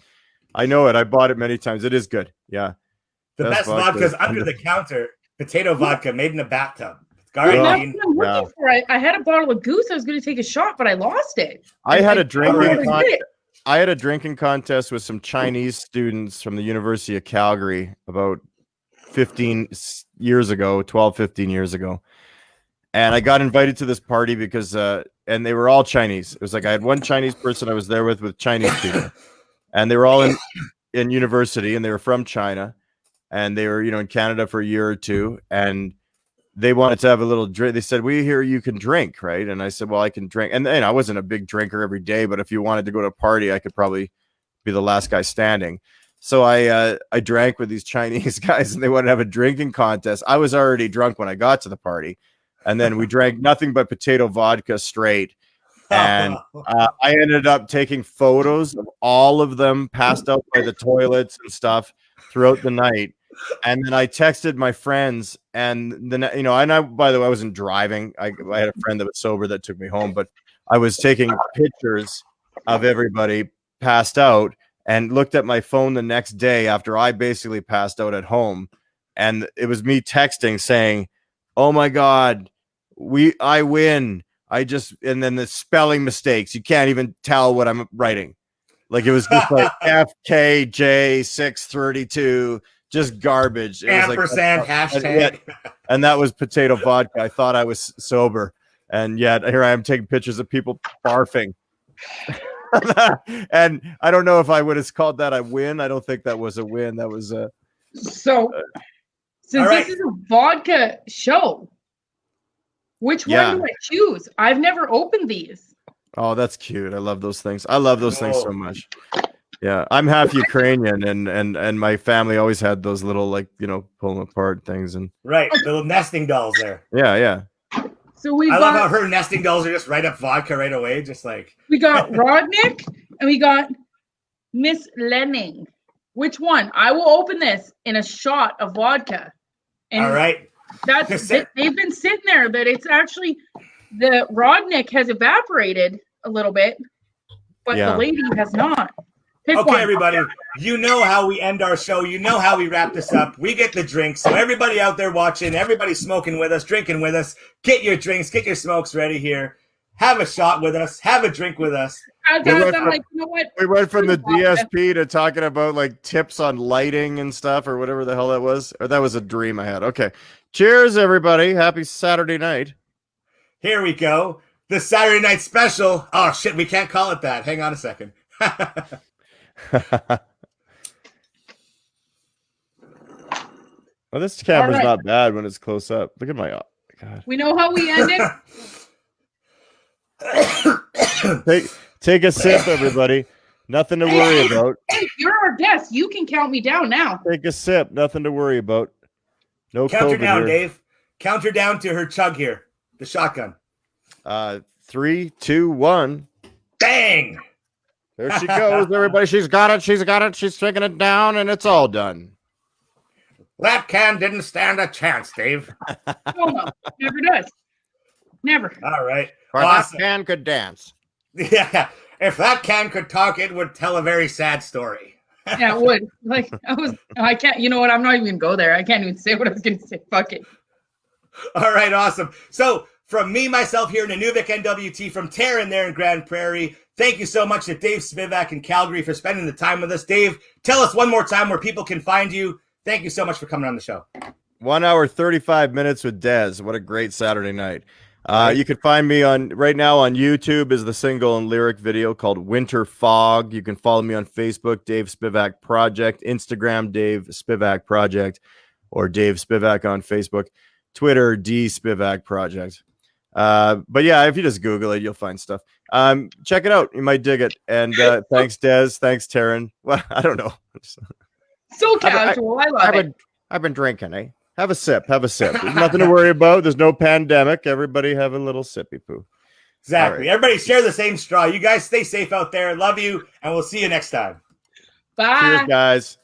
I know it. I bought it many times. It is good. Yeah.
The best vodka is under the counter. Potato vodka made in a bathtub.
That's what I'm looking for. I had a bottle of Goose. I was going to take a shot, but I lost it.
I had a drinking contest with some Chinese students from the University of Calgary about 15 years ago, 12, 15 years ago. And I got invited to this party because, and they were all Chinese. It was like I had one Chinese person I was there with Chinese people. And they were all in university and they were from China. And they were, in Canada for a year or two. And they wanted to have a little drink. They said, we hear you can drink, right? And I said, well, I can drink. And I wasn't a big drinker every day, but if you wanted to go to a party, I could probably be the last guy standing. So I drank with these Chinese guys and they wanted to have a drinking contest. I was already drunk when I got to the party. And then we drank nothing but potato vodka straight. And I ended up taking photos of all of them passed out by the toilets and stuff throughout the night. And then I texted my friends and then, and I, by the way, I wasn't driving. I had a friend that was sober that took me home, but I was taking pictures of everybody passed out. And looked at my phone the next day after I basically passed out at home. And it was me texting saying, oh my God, I win. And then the spelling mistakes. You can't even tell what I'm writing. Like it was just like FKJ 632, just garbage. It was like hashtag. And that was potato vodka. I thought I was sober. And yet here I am taking pictures of people barfing. And I don't know if I would have called that a win. I don't think that was a win. That was a
since this is a vodka show, which one do I choose? I've never opened these.
Oh, that's cute. I love those things. I love those things so much. Yeah, I'm half Ukrainian, and my family always had those little, like, pull them apart things, and
Right, the little nesting dolls there.
yeah.
So we
I
got
love how her nesting dolls are just right up vodka right away, just like
we got Rodnick and we got Miss Lenning. Which one? I will open this in a shot of vodka. And
all right.
they've been sitting there. That it's actually the Rodnick has evaporated a little bit, but the lady has not. Pick
okay,
one.
everybody, you know how we end our show. You know how we wrap this up. We get the drinks. So everybody out there watching, everybody smoking with us, drinking with us, get your drinks, get your smokes ready here. Have a shot with us. Have a drink with us.
I'm like, you know what?
We went from the DSP to talking about like tips on lighting and stuff, or whatever the hell that was. Or that was a dream I had. Okay. Cheers, everybody. Happy Saturday night.
Here we go. The Saturday night special. Oh, shit. We can't call it that. Hang on a second.
Well, this camera's not bad when it's close up. Look at my God.
We know how we end
it. Take a sip, everybody. Nothing to worry about.
Hey, you're our guest. You can count me down now.
Take a sip. Nothing to worry about. No
count her
COVID
down,
here.
Dave. Count her down to her chug here. The shotgun.
3, 2, 1.
Bang!
There she goes, everybody. She's got it. She's got it. She's taking it down, and it's all done.
That can didn't stand a chance, Dave.
No, never does. Never.
All right.
But
awesome.
that can could dance.
Yeah. If that can could talk, it would tell a very sad story.
Yeah, it would. Like, I can't, you know what? I'm not even go there. I can't even say what I was going to say. Fuck it.
All right, awesome. So from me, myself here in Nunavik, NWT, from Teryn there in Grand Prairie, thank you so much to Dave Spivak in Calgary for spending the time with us. Dave, tell us one more time where people can find you. Thank you so much for coming on the show.
1 hour, 35 minutes with Dez. What a great Saturday night. You can find me right now on YouTube is the single and lyric video called Winter Fog. You can follow me on Facebook, Dave Spivak Project, Instagram, Dave Spivak Project, or Dave Spivak on Facebook, Twitter, D Spivak Project. But yeah, if you just Google it, you'll find stuff. Check it out. You might dig it. And thanks, Dez. Thanks, Teryn. Well, I don't know.
So casual. I love it.
I've been drinking, eh? Have a sip. Have a sip. There's nothing to worry about. There's no pandemic. Everybody have a little sippy poo.
Exactly. Right. Everybody share the same straw. You guys stay safe out there. Love you, and we'll see you next time.
Bye.
Cheers, guys.